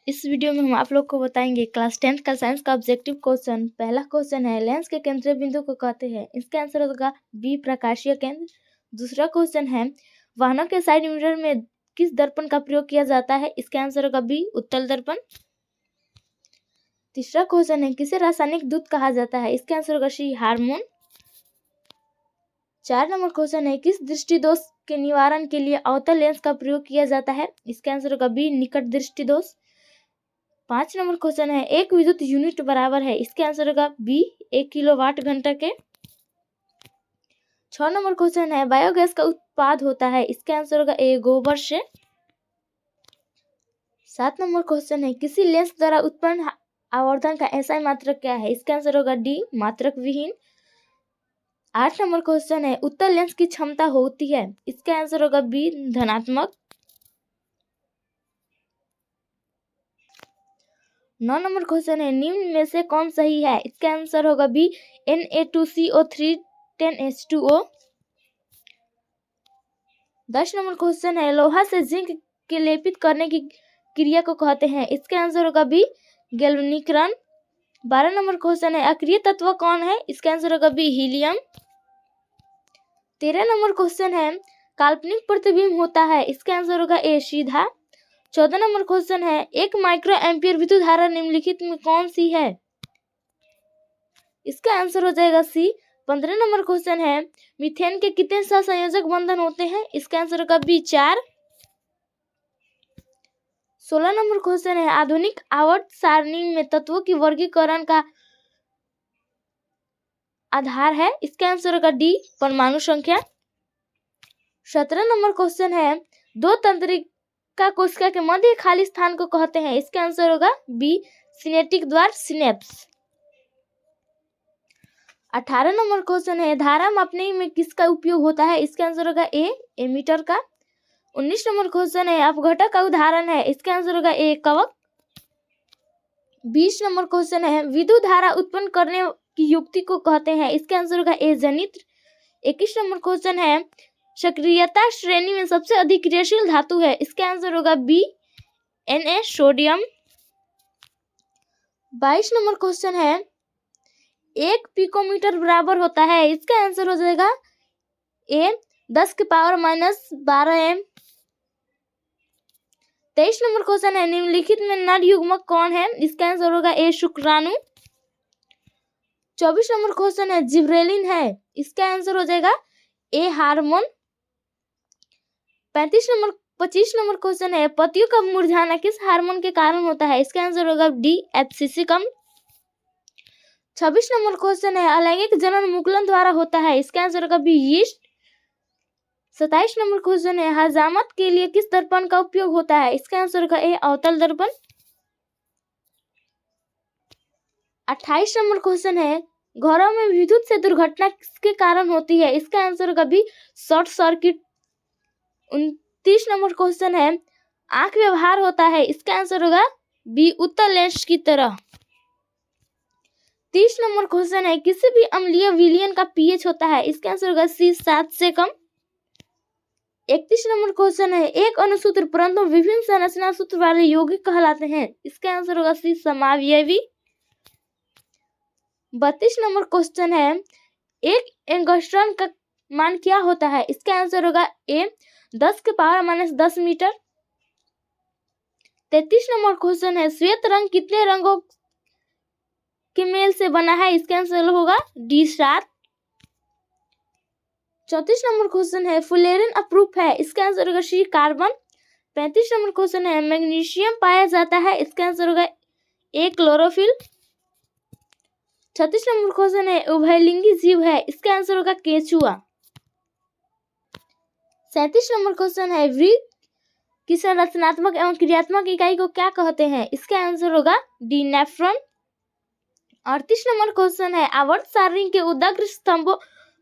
इस वीडियो में हम आप लोग को बताएंगे क्लास 10th का साइंस का ऑब्जेक्टिव क्वेश्चन। पहला क्वेश्चन है लेंस के केंद्रीय बिंदु को कहते हैं। इसका आंसर होगा बी प्रकाशीय केंद्र। दूसरा क्वेश्चन है वाहनों के साइड मिरर में किस दर्पण का प्रयोग किया जाता है। इसका आंसर होगा बी उत्तल दर्पण। तीसरा क्वेश्चन है किसे रासायनिक दूत कहा जाता है। इसका आंसर होगा सी हार्मोन। 4 नंबर क्वेश्चन है किस दृष्टि दोष के निवारण के लिए अवतल लेंस का प्रयोग किया जाता है। इसका आंसर होगा बी निकट दृष्टि दोष। 5 नंबर क्वेश्चन है एक विद्युत यूनिट बराबर है। इसके आंसर होगा बी 1 किलोवाट घंटा के। 6 नंबर क्वेश्चन है बायोगैस का उत्पाद होता है। इसका आंसर होगा ए गोबर से। 7 नंबर क्वेश्चन है किसी लेंस द्वारा उत्पन्न आवर्धन का एसआई मात्रक क्या है। इसका आंसर होगा डी मात्रक विहीन। 8 नंबर क्वेश्चन है उत्तल लेंस की क्षमता होती है। इसका आंसर होगा बी धनात्मक। 9 नंबर क्वेश्चन है निम्न में से कौन सही है। इसका आंसर होगा B Na2CO3 10H2O। 10 number question है लोहा से जिंक के लेपित करने की क्रिया को कहते हैं। इसका आंसर होगा बी गैल्वेनीकरण। 12 नंबर क्वेश्चन है अक्रिय तत्व कौन है। इसका आंसर होगा बी हीलियम। 13 नंबर क्वेश्चन है काल्पनिक प्रतिबिंब होता है। इसका आंसर होगा ए सीधा। 14 नंबर क्वेश्चन है 1 माइक्रो एम्पियर विद्युत धारा निम्नलिखित में कौन सी है। इसका आंसर हो जाएगा सी। 15 नंबर क्वेश्चन है मीथेन के कितने सहसंयोजक बंधन होते हैं। इसका आंसर होगा बी 4। 16 नंबर क्वेश्चन है आधुनिक आवर्त सारणी में तत्वों की वर्गीकरण का आधार है। इसका आंसर होगा डी परमाणु संख्या। 17 नंबर क्वेश्चन है दो तंत्रिका कोशिका के मध्य खाली स्थान को कहते हैं। इसका आंसर होगा बी सिनेप्टिक द्वार सिनेप्स। 18 नंबर क्वेश्चन है धारा मापने में किसका उपयोग होता है। इसका आंसर होगा ए एमीटर का। 19 नंबर क्वेश्चन है अपघटक का उदाहरण है। इसका आंसर होगा ए कवक। 20 नंबर क्वेश्चन है विद्युत धारा उत्पन्न करने की युक्ति को कहते हैं। इसका आंसर होगा ए जनित्र। 21 नंबर क्वेश्चन है सक्रियता श्रेणी में सबसे अधिक क्रियाशील धातु है। इसका आंसर होगा B Na sodium. 22 number question है 1 पिकोमीटर बराबर होता है। इसका आंसर हो जाएगा ए 10 की पावर -12 m। 23 नंबर क्वेश्चन है निम्नलिखित में नर युग्मक कौन है। इसका आंसर होगा ए शुक्राणु। 24 नंबर क्वेश्चन है जिब्रेलिन है। इसका आंसर हो जाएगा ए हार्मोन। 25 नंबर क्वेश्चन है पत्तियों का मुरझाना किस हार्मोन के कारण होता है। इसका आंसर होगा डी एफसीसी कम। 26 नंबर क्वेश्चन है अलैंगिक जनन मुकुलन द्वारा होता है। इसका आंसर होगा बी यीस्ट। 27 नंबर क्वेश्चन है हजामत के लिए किस दर्पण का उपयोग होता है। इसका आंसर होगा ए अवतल दर्पण। 28 नंबर क्वेश्चन है घरों में विद्युत से दुर्घटना किसके कारण होती है। इसका आंसर होगा B short circuit. 29 number question है आंख व्यवहार होता है। इसका आंसर होगा बी उत्तल लेंस की तरह। 30 नंबर क्वेश्चन है किसी भी अम्लीय विलयन का पीएच होता है। इसका आंसर होगा सी 7 से कम। 31 नंबर क्वेश्चन है एक अणुसूत्र परंतु विभिन्न संरचना सूत्र वाले यौगिक कहलाते हैं। इसका आंसर होगा सी समावयवी। 32 नंबर क्वेश्चन है एक एंगस्ट्रॉन का मान क्या होता है। इसका आंसर होगा ए 10 के पावर -10 मीटर। 33 नंबर क्वेश्चन है श्वेत रंग कितने रंगों के मेल से बना है। इसका आंसर होगा डी 7। 34 नंबर क्वेश्चन है फुलेरिन अप्रूफ है। इसका आंसर होगा सी कार्बन। 35 नंबर क्वेश्चन है मैग्नीशियम पाया जाता है। इसका आंसर होगा ए क्लोरोफिल। 36 नंबर क्वेश्चन है उभयलिंगी जीव है। इसका आंसर होगा केचुआ। 37 नंबर क्वेश्चन है वृक्क की संरचनात्मक एवं क्रियात्मक इकाई को क्या कहते हैं। इसका आंसर होगा डी नेफ्रॉन। 38 नंबर क्वेश्चन है आवर्त सारणी के उदग्र स्तंभों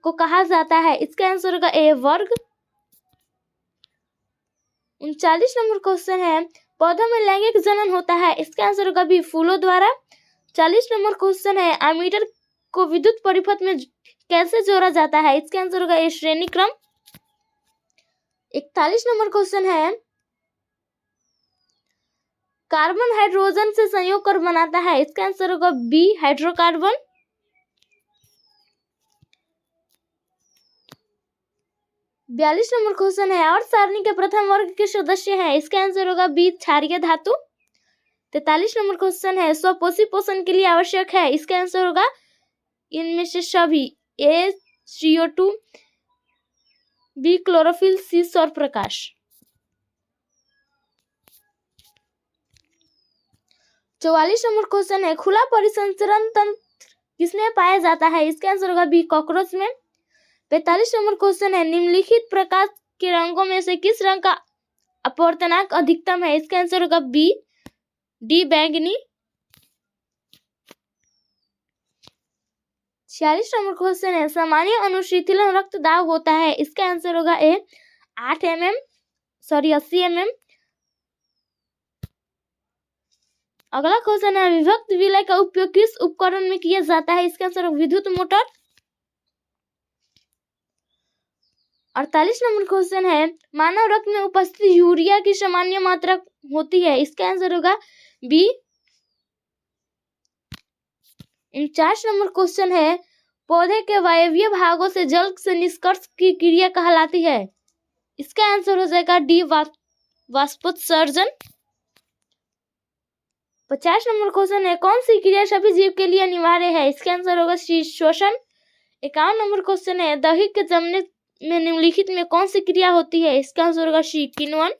को कहा जाता है। इसका आंसर होगा ए वर्ग। 39 नंबर क्वेश्चन है पौधों में लैंगिक जनन होता है। इसका आंसर होगा बी फूलों द्वारा। 40 नंबर क्वेश्चन है एमीटर को विद्युत परिपथ में कैसे जोड़ा जाता है। इसका आंसर होगा ए श्रेणी क्रम। 41 नंबर क्वेश्चन है कार्बन हाइड्रोजन से संयोग कर बनाता है, इसका आंसर होगा बी हाइड्रोकार्बन। 42 नंबर क्वेश्चन है, और सारणी के प्रथम वर्ग के सदस्य हैं, इसका आंसर होगा बी क्षारीय धातु। 43 नंबर क्वेश्चन है, स्वपोषी पोषण के लिए आवश्यक है, इसका आंसर होगा इनमें से सभी, ए CO2, बी क्लोरोफिल, सी सौर प्रकाश। 44 नंबर क्वेश्चन है, खुला परिसंचरण तंत्र किसमें पाया जाता है, इसका आंसर होगा बी कॉकरोच में। 45 नंबर क्वेश्चन है, निम्नलिखित प्रकाश के रंगों में से किस रंग का अपवर्तनांक अधिकतम है, इसका आंसर होगा बी डी बैंगनी। 46 नंबर क्वेश्चन है, सामान्य अनुशीतलन रक्तदाब होता है, इसका आंसर होगा ए 80 mm। अगला क्वेश्चन है, विभक्त विलय का उपयोग किस उपकरण में किया जाता है, इसका आंसर विद्युत मोटर। 48 नंबर क्वेश्चन है, मानव रक्त में उपस्थित यूरिया की सामान्य मात्रा होती है, इसका आंसर होगा बी। 49 नंबर क्वेश्चन है, पौधे के वायवीय भागों से जल से निष्कर्ष की क्रिया कहलाती है, इसका आंसर हो जाएगा डी वाष्पोत्सर्जन। 50 नंबर क्वेश्चन है, कौन सी क्रिया सभी जीव के लिए अनिवार्य है, इसका आंसर होगा सी श्वसन। 51 नंबर क्वेश्चन है, दही के जमने में निम्नलिखित में कौन सी क्रिया होती है, इसका आंसर होगा सी किण्वन।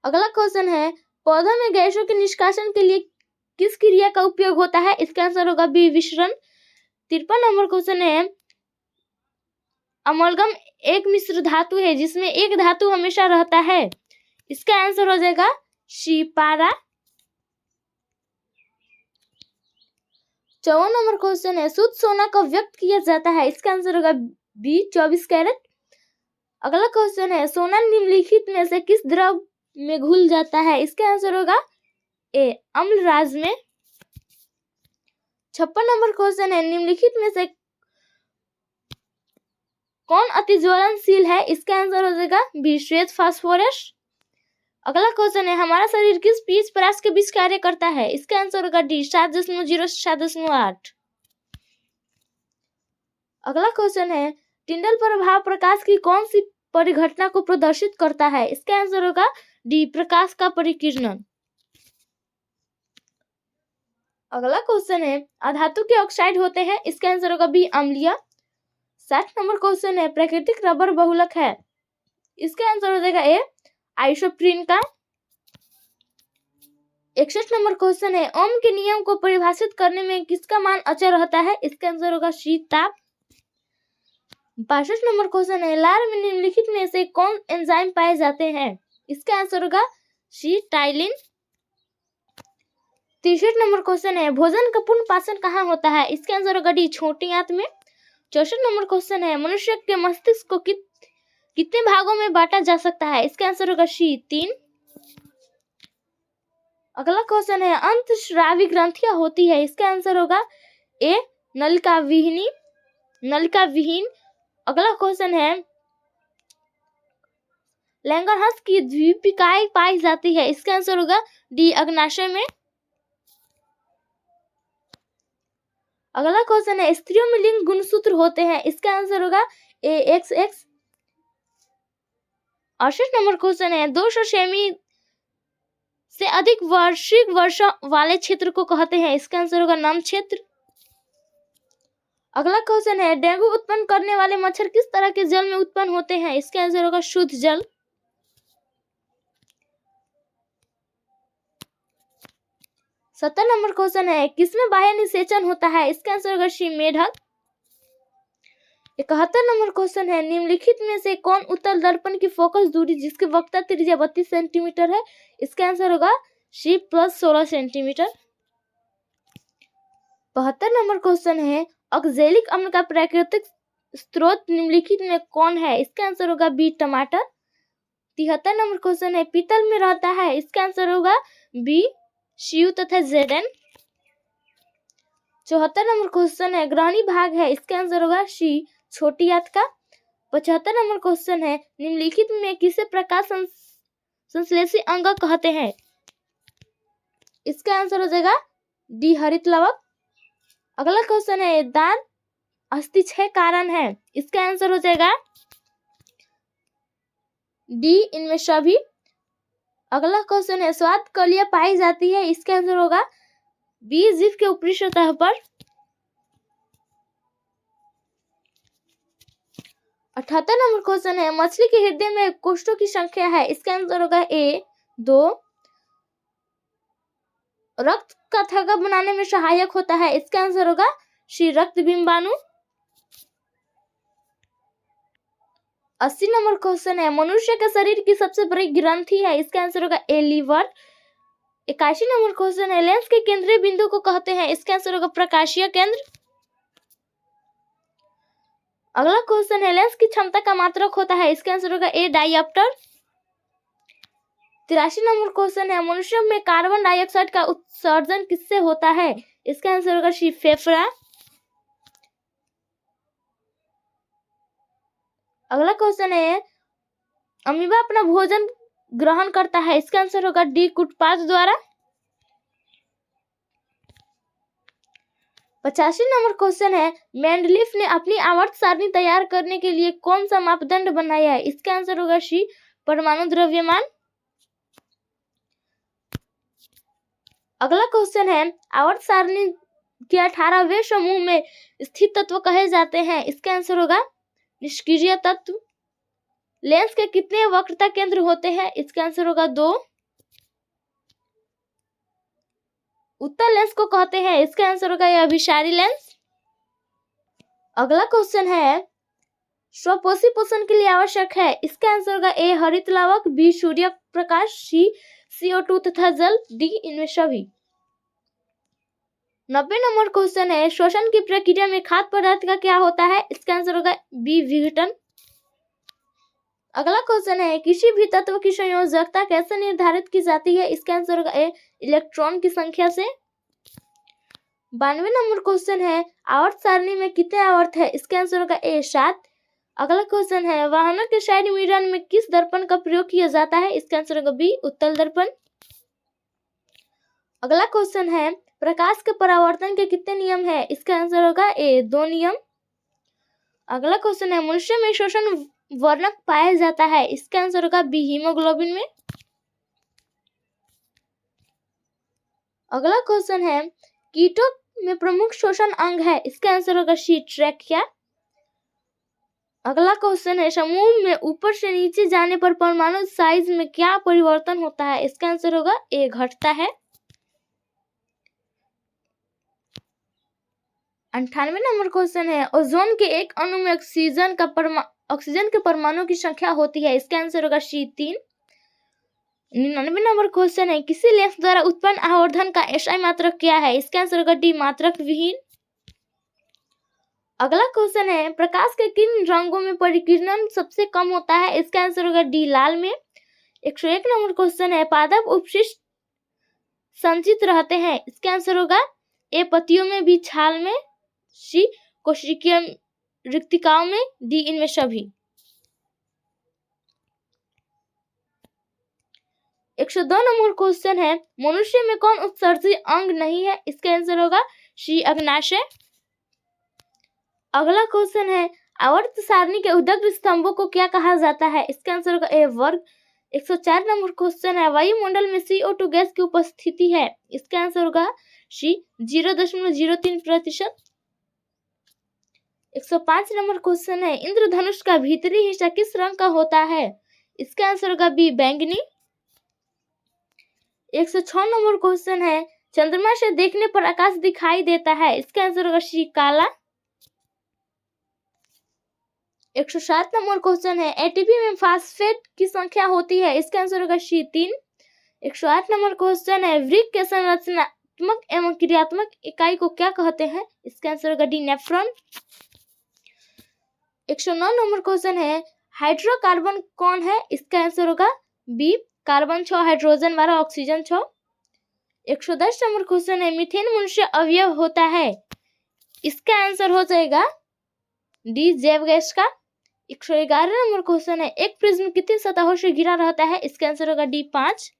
अगला क्वेश्चन है, पौधों में गैसों के निष्कासन के लिए किस क्रिया का उपयोग होता है, इसका आंसर होगा बी विसरण। 53 नंबर क्वेश्चन है, अमलगम एक मिश्र धातु है जिसमें एक धातु हमेशा रहता है, इसका आंसर हो जाएगा सी पारा। 54 नंबर क्वेश्चन है, शुद्ध सोना को व्यक्त किया जाता है, इसका आंसर होगा बी 24 कैरेट। अगला क्वेश्चन है, सोना निम्नलिखित में से किस द्रव में घुल जाता है, इसका आंसर होगा ए अम्लराज में। 56 नंबर क्वेश्चन है, निम्नलिखित में से कौन अति ज्वलनशील है, इसका आंसर हो जाएगा बी श्वेत फास्फोरस। अगला क्वेश्चन है, हमारा शरीर किस पीएच परास के बीच कार्य करता है, इसका आंसर होगा डी 7.0 से 7.8। अगला क्वेश्चन है, टिंडल प्रभाव प्रकाश की कौन सी परिघटना को प्रदर्शित करता है, इसका आंसर होगा डी प्रकाश का परिकिरणन। अगला क्वेश्चन है, अधातु के ऑक्साइड होते हैं, इसका आंसर होगा बी अम्लीय। 60 नंबर क्वेश्चन है, प्राकृतिक रबर बहुलक है, इसका आंसर हो जाएगा ए आइसोप्रीन का। 61 नंबर क्वेश्चन है, ओम के नियम को परिभाषित करने में किसका मान अचर रहता है, इसका आंसर होगा सी ताप। 62 नंबर क्वेश्चन है, लार में निम्नलिखित में से कौन एंजाइम पाए जाते हैं, इसका आंसर होगा सी टाइलिन। 63 नंबर क्वेश्चन है, भोजन का पूर्ण पाचन कहाँ होता है, इसका आंसर होगा डी छोटी आंत में। 64 नंबर क्वेश्चन है, मनुष्य के मस्तिष्क को कितने भागों में बांटा जा सकता है, इसका आंसर होगा सी 3। अगला क्वेश्चन है, अंतःस्रावी ग्रंथियां होती है, इसका आंसर होगा ए नलिका विहीन। अगला क्वेश्चन है, लैंगरहंस की द्वीपिकाएं पाई जाती है, इसका आंसर होगा डी अग्नाशय में। अगला क्वेश्चन है, स्त्रियों में लिंग गुणसूत्र होते हैं, इसका आंसर होगा ए XX। 68 नंबर क्वेश्चन है, 200 सेमी से अधिक वार्षिक वर्षा वाले क्षेत्र को कहते हैं, इसका आंसर होगा नम क्षेत्र। अगला क्वेश्चन है, डेंगू उत्पन्न करने वाले मच्छर किस तरह के जल में उत्पन्न होते हैं, इसका आंसर होगा शुद्ध जल। 70 नंबर क्वेश्चन है, किसमें बाह्य निषेचन होता है, इसका आंसर होगा सी मेढक। 71 नंबर क्वेश्चन है, निम्नलिखित में से कौन उत्तल दर्पण की फोकस दूरी जिसकी वक्रता त्रिज्या 32 सेंटीमीटर है, इसका आंसर होगा सी +16 सेंटीमीटर। 72 नंबर क्वेश्चन है, ऑक्जेलिक अम्ल का प्राकृतिक स्रोत निम्नलिखित में कौन है, इसका आंसर होगा बी टमाटर। 73 नंबर क्वेश्चन है, पीतल में रहता है, इसका आंसर होगा बी Cu तथा Zn। 74 नंबर क्वेश्चन है, ग्रहणी भाग है, इसका आंसर होगा सी छोटी आंत का। 75 नंबर क्वेश्चन है, निम्नलिखित में किसे प्रकाश संश्लेषी अंग कहते हैं? इसका आंसर हो जाएगा डी हरित लवक। अगला क्वेश्चन है दांत अस्थिक्षय कारण है, इसका आंसर हो जाएगा डी इनमें सभी। अगला क्वेश्चन है स्वाद कलियां पाई जाती है, इसका आंसर होगा बी जीभ के ऊपरी सतह पर। 78 नंबर क्वेश्चन है मछली के हृदय में कोष्ठों की संख्या है, इसका आंसर होगा ए 2। रक्त का थक्का बनाने में सहायक होता है, इसका आंसर होगा सी रक्त बिंबाणु। 80 नंबर क्वेश्चन है मनुष्य के शरीर की सबसे बड़ी ग्रंथि है, इसका आंसर होगा ए लीवर। 81 नंबर क्वेश्चन है लेंस के केंद्रीय बिंदु को कहते हैं, इसका आंसर होगा प्रकाशीय केंद्र। अगला क्वेश्चन है लेंस की क्षमता का मात्रक होता है, इसका आंसर होगा ए डायप्टर। 83 नंबर क्वेश्चन है मनुष्य में कार्बन डाइऑक्साइड का उत्सर्जन किससे होता है, इसका आंसर होगा सी फेफड़ा। अगला क्वेश्चन है अमीबा अपना भोजन ग्रहण करता है, इसका आंसर होगा डी कुटपाथ द्वारा। 85 नंबर क्वेश्चन है मेंडलीफ ने अपनी आवर्त सारणी तैयार करने के लिए कौन सा मापदंड बनाया है, इसका आंसर होगा सी परमाणु द्रव्यमान। अगला क्वेश्चन है आवर्त सारणी के 18वें समूह में स्थित तत्व कहे जाते हैं, इसका आंसर होगा निष्क्रिय तत्व। लेंस के कितने वक्रता केंद्र होते हैं, इसका आंसर होगा 2। उत्तल लेंस को कहते हैं, इसका आंसर होगा यह अभिसारी लेंस। अगला क्वेश्चन है स्वपोषी पोषण के लिए आवश्यक है, इसका आंसर होगा ए हरित लवक, बी सूर्य प्रकाश, सी CO2 तथा जल, डी इनमें सभी। 90 नंबर क्वेश्चन है श्वसन की प्रक्रिया में खाद्य पदार्थ का क्या होता है, इसका आंसर होगा बी विघटन। अगला क्वेश्चन है किसी भी तत्व की संयोजकता कैसे निर्धारित की जाती है, इसका आंसर होगा ए इलेक्ट्रॉन की संख्या से। 92 नंबर क्वेश्चन है आवर्त सारणी में कितने आवर्त है, इसका आंसर होगा ए 7। अगला क्वेश्चन है वाहनों के साइड मिरर में किस दर्पण का प्रयोग किया जाता है, इसका आंसर होगा बी उत्तल दर्पण। अगला क्वेश्चन है प्रकाश के परावर्तन के कितने नियम है, इसका आंसर होगा ए 2 नियम। अगला क्वेश्चन है मनुष्य में शोषण वर्णक पाया जाता है, इसका आंसर होगा बी हीमोग्लोबिन में। अगला क्वेश्चन है कीटों में प्रमुख शोषण अंग है, इसका आंसर होगा सी ट्रैकिया। अगला क्वेश्चन है समूह में ऊपर से नीचे जाने पर परमाणु साइज में क्या परिवर्तन होता है, इसका आंसर होगा ए घटता है। 98 नंबर क्वेश्चन है ओजोन के एक अणु में ऑक्सीजन के परमाणु की संख्या होती है, इसका आंसर होगा सी 3। 99 नंबर क्वेश्चन है किसी लेंस द्वारा उत्पन्न आवर्धन का SI मात्रक क्या है, इसका आंसर होगा डी मात्रक विहीन। अगला क्वेश्चन है प्रकाश के किन रंगों में परिकिरण सबसे कम होता है, इसका आंसर होगा डी लाल में। 101 नंबर क्वेश्चन है पादप उपशिष्ट संचित रहते हैं, इसका आंसर होगा ए पत्तियों में, बी छाल में, सी कोशिकीय रिक्तिकाओं में, डी इनमें सभी। 102 नंबर क्वेश्चन है मनुष्य में कौन उत्सर्जी अंग नहीं है, इसका आंसर होगा सी अग्नाशय। अगला क्वेश्चन है आवर्त सारणी के उदग्र स्तंभों को क्या कहा जाता है, इसका आंसर होगा ए वर्ग। 104 नंबर क्वेश्चन है वायुमंडल में CO2 गैस की उपस्थिति है, इसका आंसर होगा सी 0.03%। 105 नंबर क्वेश्चन है इंद्रधनुष का भीतरी हिस्सा किस रंग का होता है, इसका आंसर होगा बी बैंगनी। 106 नंबर क्वेश्चन है चंद्रमा से देखने पर आकाश दिखाई देता है, इसका आंसर होगा सी काला। 107 नंबर क्वेश्चन है एटीपी में फास्फेट की संख्या होती है, इसका आंसर होगा सी 3। 108 नंबर क्वेश्चन है वृक्क के संरचनात्मक एवं क्रियात्मक इकाई को क्या कहते हैं, इसका आंसर होगा डी नेफ्रॉन। 109 नंबर क्वेश्चन है हाइड्रोकार्बन कौन है, इसका आंसर होगा B carbon 6 hydrogen 12 oxygen 6। 110 number question है मीथेन मनुष्य अवयव होता है, इसका आंसर हो जाएगा डी जैव गैस का। 111 नंबर क्वेश्चन है, एक प्रिज्म कितनी सतहों से घिरा रहता है? इसका आंसर होगा डी 5।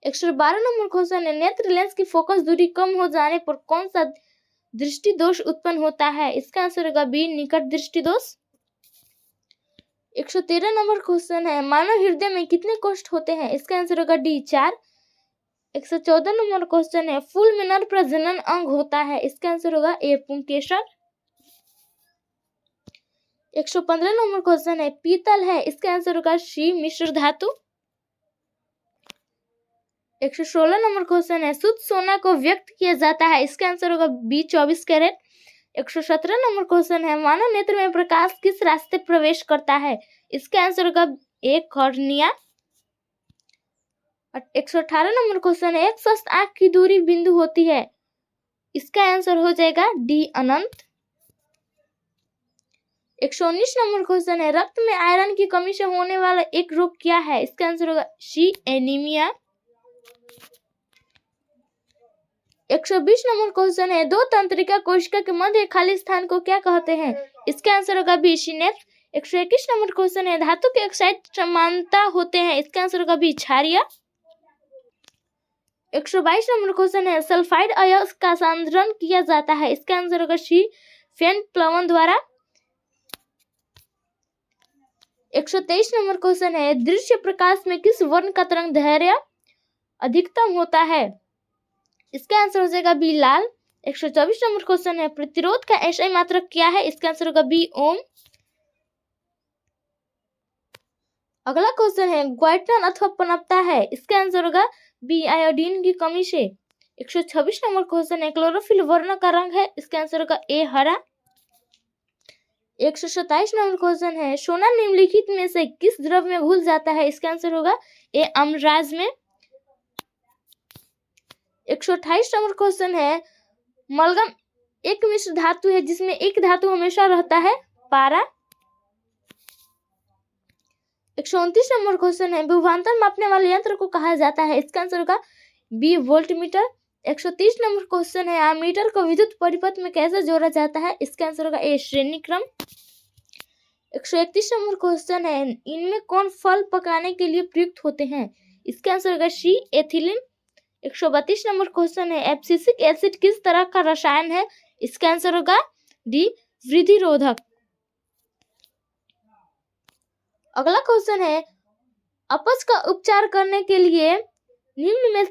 112 नंबर क्वेश्चन है, नेत्र लेंस की फोकस दूरी कम हो जाने पर कौन सा दृष्टि दोष उत्पन्न होता है? इसका आंसर होगा बी निकट दृष्टि दोष। 113 नंबर क्वेश्चन है, मानव हृदय में कितने कोष्ठ होते हैं? इसका आंसर होगा डी 4। 114 नंबर क्वेश्चन है, फूल में नर प्रजनन अंग होता है? इसका आंसर होगा ए पुंकेसर। 115 नंबर क्वेश्चन है, पीतल है? इसका आंसर होगा सी मिश्र धातु। 116 नंबर क्वेश्चन है, शुद्ध सोना को व्यक्त किया जाता है? इसका आंसर होगा बी 24 कैरेट। 117 नंबर क्वेश्चन है, मानव नेत्र में प्रकाश किस रास्ते प्रवेश करता है? इसका आंसर होगा ए कॉर्निया। 118 नंबर क्वेश्चन है, एक स्वस्थ आंख की दूरी बिंदु होती है? इसका आंसर हो जाएगा डी अनंत। 119 नंबर क्वेश्चन है, रक्त में आयरन की कमी से होने वाला एक रोग क्या है? इसका आंसर होगा सी एनीमिया। 120 नंबर क्वेश्चन है, दो तंत्रिका कोशिका के मध्य खाली स्थान को क्या कहते हैं? इसका आंसर होगा बी सिनेप्स। 121 नंबर क्वेश्चन है, धातु के ऑक्साइड समानता होते हैं? इसका आंसर होगा बी क्षारीय। 122 नंबर क्वेश्चन है, सल्फाइड अयस्क का सांद्रण किया जाता है? इसका आंसर होगा सी फेन प्लवन द्वारा। 123 नंबर क्वेश्चन है, दृश्य प्रकाश में किस वर्ण का तरंग दैर्घ्य अधिकतम होता है? इसका आंसर हो जाएगा बी लाल। 124 नंबर क्वेश्चन है, प्रतिरोध का एसआई मात्रक क्या है? इसका आंसर होगा बी ओम। अगला क्वेश्चन है, ग्वाइटन अथवा पनपता है? इसका आंसर होगा बी आयोडीन की कमी से। 126 नंबर क्वेश्चन है, क्लोरोफिल वर्ण का रंग है? इसका आंसर होगा ए हरा। 127 नंबर क्वेश्चन है, सोना निम्नलिखित में से किस द्रव में घुल जाता है? इसका आंसर होगा ए अम्लराज में। 128 नंबर क्वेश्चन है, मलगम एक मिश्र धातु है जिसमें एक धातु हमेशा रहता है? पारा। 129 नंबर क्वेश्चन है, विभवांतर मापने वाले यंत्र को कहा जाता है? इसका आंसर होगा बी वोल्टमीटर। 130 नंबर क्वेश्चन है, एमीटर को विद्युत परिपथ में कैसे जोड़ा जाता है? इसका आंसर होगा ए श्रेणी क्रम। 131 नंबर क्वेश्चन है, इनमें कौन फल पकाने के लिए प्रयुक्त होते हैं? इसका आंसर होगा सी एथिलीन। 132 नंबर क्वेश्चन है, एब्सिसिक एसिड किस तरह का रसायन है? इसका आंसर होगा डी वृद्धि रोधक। अगला क्वेश्चन है, अपच का उपचार करने के लिए निम्न में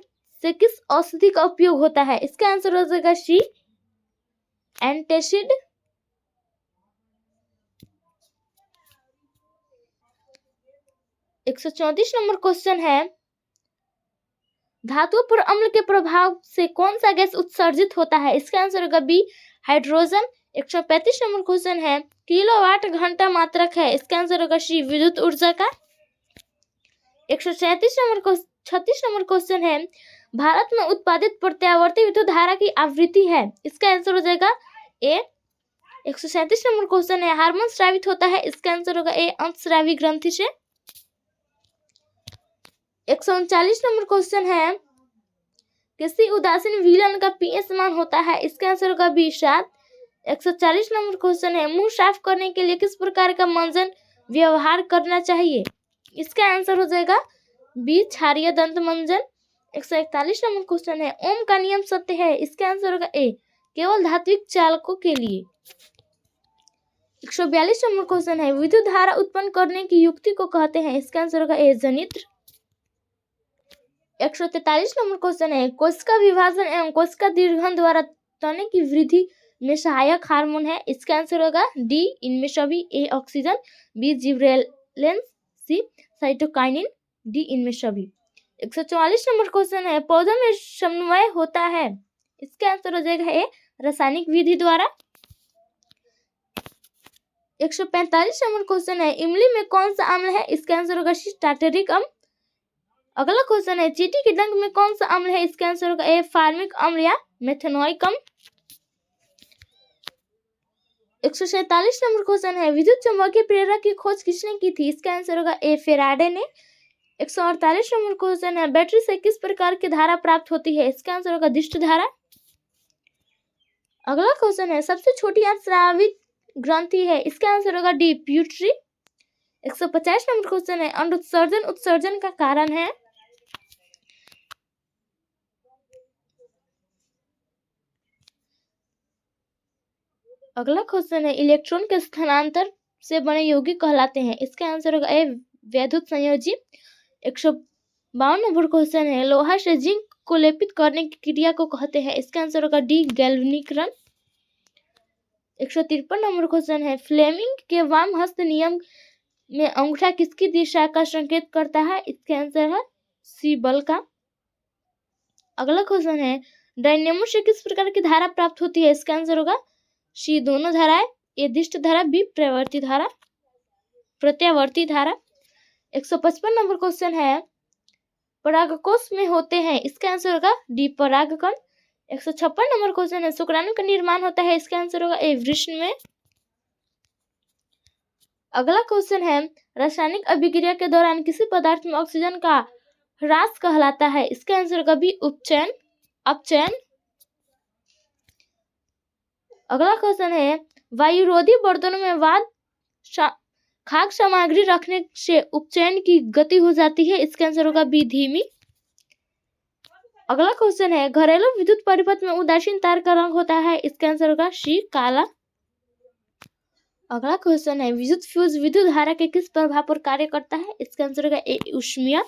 से किस औषधि का उपयोग होता है? इसका आंसर हो जाएगा सी एंटासिड। 134 नंबर क्वेश्चन है, धातुओं पर अम्ल के प्रभाव से कौन सा गैस उत्सर्जित होता है? इसका आंसर होगा बी हाइड्रोजन। 135 नंबर क्वेश्चन है, किलोवाट घंटा मात्रक है? इसका आंसर होगा सी विद्युत ऊर्जा का। 136 नंबर क्वेश्चन है, भारत में उत्पादित प्रत्यावर्ती विद्युत धारा की आवृत्ति है? इसका आंसर हो जाएगा ए। 137 नंबर क्वेश्चन है, हार्मोन स्रावित होता है? इसका आंसर होगा ए अंतस्रावी ग्रंथि से। 139 नंबर क्वेश्चन है, किसी उदासीन विलयन का पीएच मान होता है? इसका आंसर होगा बी 7। 140 नंबर क्वेश्चन है, मुंह साफ करने के लिए किस प्रकार का मंजन व्यवहार करना चाहिए? इसका आंसर हो जाएगा बी क्षारीय दंत मंजन। 141 नंबर क्वेश्चन है, ओम का नियम सत्य है? इसका आंसर होगा ए केवल धात्विक चालकों के लिए। 142 नंबर क्वेश्चन है, विद्युत धारा उत्पन्न करने की युक्ति को कहते हैं? इसका आंसर होगा ए जनित्र। 143 नंबर क्वेश्चन है, कोशिका विभाजन एवं कोशिका दीर्घन द्वारा तने की वृद्धि में सहायक हार्मोन है? इसका आंसर होगा डी इनमें सभी, A oxygen, B gibberellin, C cytokinin, D इनमें सभी। 144 नंबर क्वेश्चन है, पौधों में समन्वय होता है? इसका आंसर हो जाएगा ए रासायनिक विधि द्वारा। 145 नंबर क्वेश्चन है, इमली में कौन सा अम्ल है? इसका आंसर होगा सी टार्टरिक अम्ल। अगला क्वेश्चन है, चींटी के डंक में कौन सा अम्ल है? इसका आंसर होगा ए फार्मिक अम्ल या मेथनोइक अम्ल। 147 नंबर क्वेश्चन है, विद्युत चुम्बकीय प्रेरक की खोज किसने की थी? इसका आंसर होगा ए फेराडे ने। 148 नंबर क्वेश्चन है, बैटरी से किस प्रकार की धारा प्राप्त होती है? इसका आंसर होगा दिष्ट धारा। अगला क्वेश्चन है, सबसे छोटी अंतस्रावित ग्रंथि है? इसका आंसर होगा डी प्यूटरी। 150 नंबर क्वेश्चन है, अनुत्सर्जन उत्सर्जन का कारण है? अगला क्वेश्चन है, इलेक्ट्रॉन के स्थानांतर से बने यौगिक कहलाते हैं? इसका आंसर होगा ए वैद्युत संयोजी। 152 नंबर क्वेश्चन है, लोहा से जिंक को लेपित करने की क्रिया को कहते हैं? इसका आंसर होगा डी गैल्वेनीकरण। 153 नंबर क्वेश्चन है, फ्लेमिंग के वाम हस्त नियम में अंगूठा किसकी दिशा का संकेत करता है? इसका आंसर है सी बल का। अगला क्वेश्चन है, डायनेमो से किस प्रकार की धारा प्राप्त होती है? इसका आंसर होगा सी दोनों धाराएं, ए दिष्ट धारा, बी प्रत्यावर्ती धारा। 155 नंबर क्वेश्चन है, परागकोश में होते हैं? इसका आंसर होगा डी परागकण। 156 नंबर क्वेश्चन है, शुक्राणु का निर्माण होता है? इसका आंसर होगा ए वृषण में। अगला क्वेश्चन है, रासायनिक अभिक्रिया के दौरान किसी पदार्थ में ऑक्सीजन का ह्रास कहलाता है? इसका आंसर होगा बी अपचयन। अगला क्वेश्चन है, वायुरोधी बर्तनों में खाद्य सामग्री रखने से उपचयन की गति हो जाती है? इसका आंसर होगा बी धीमी। अगला क्वेश्चन है, घरेलू विद्युत परिपथ में उदासीन तार का रंग होता है? इसका आंसर होगा सी काला। अगला क्वेश्चन है, विद्युत फ्यूज विद्युत धारा के किस प्रभाव पर कार्य करता है? इसका आंसर होगा ए ऊष्मीय।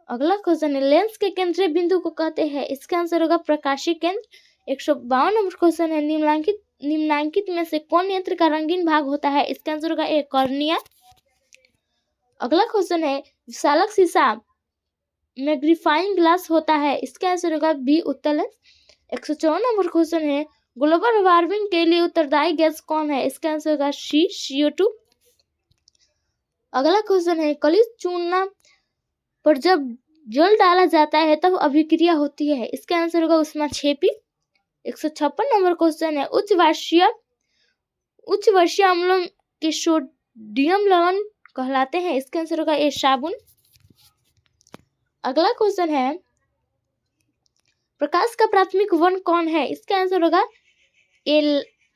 अगला क्वेश्चन है, लेंस के केंद्रीय बिंदु को कहते हैं? इसका आंसर होगा प्रकाशीय केंद्र। 152 नंबर क्वेश्चन है, निम्नांकित में से कौन नेत्र का रंगीन भाग होता है? इसका आंसर होगा ए कॉर्निया। अगला क्वेश्चन है, विशालक शीशा मैग्नीफाइंग ग्लास होता है? इसका आंसर होगा बी उत्तल लेंस। 154 नंबर क्वेश्चन है, ग्लोबल वार्मिंग के लिए उत्तरदायी गैस कौन है? इसका आंसर होगा सी CO2। अगला क्वेश्चन है, कली चूना पर जब जल डाला जाता है तब अभिक्रिया होती है? इसका आंसर होगा ऊष्माक्षेपी। 156 नंबर क्वेश्चन है, उच्च वर्षीय अम्लों के सोडियम लवण कहलाते हैं? इसका आंसर होगा ए साबुन। अगला क्वेश्चन है, प्रकाश का प्राथमिक वर्ण कौन है? इसका आंसर होगा ए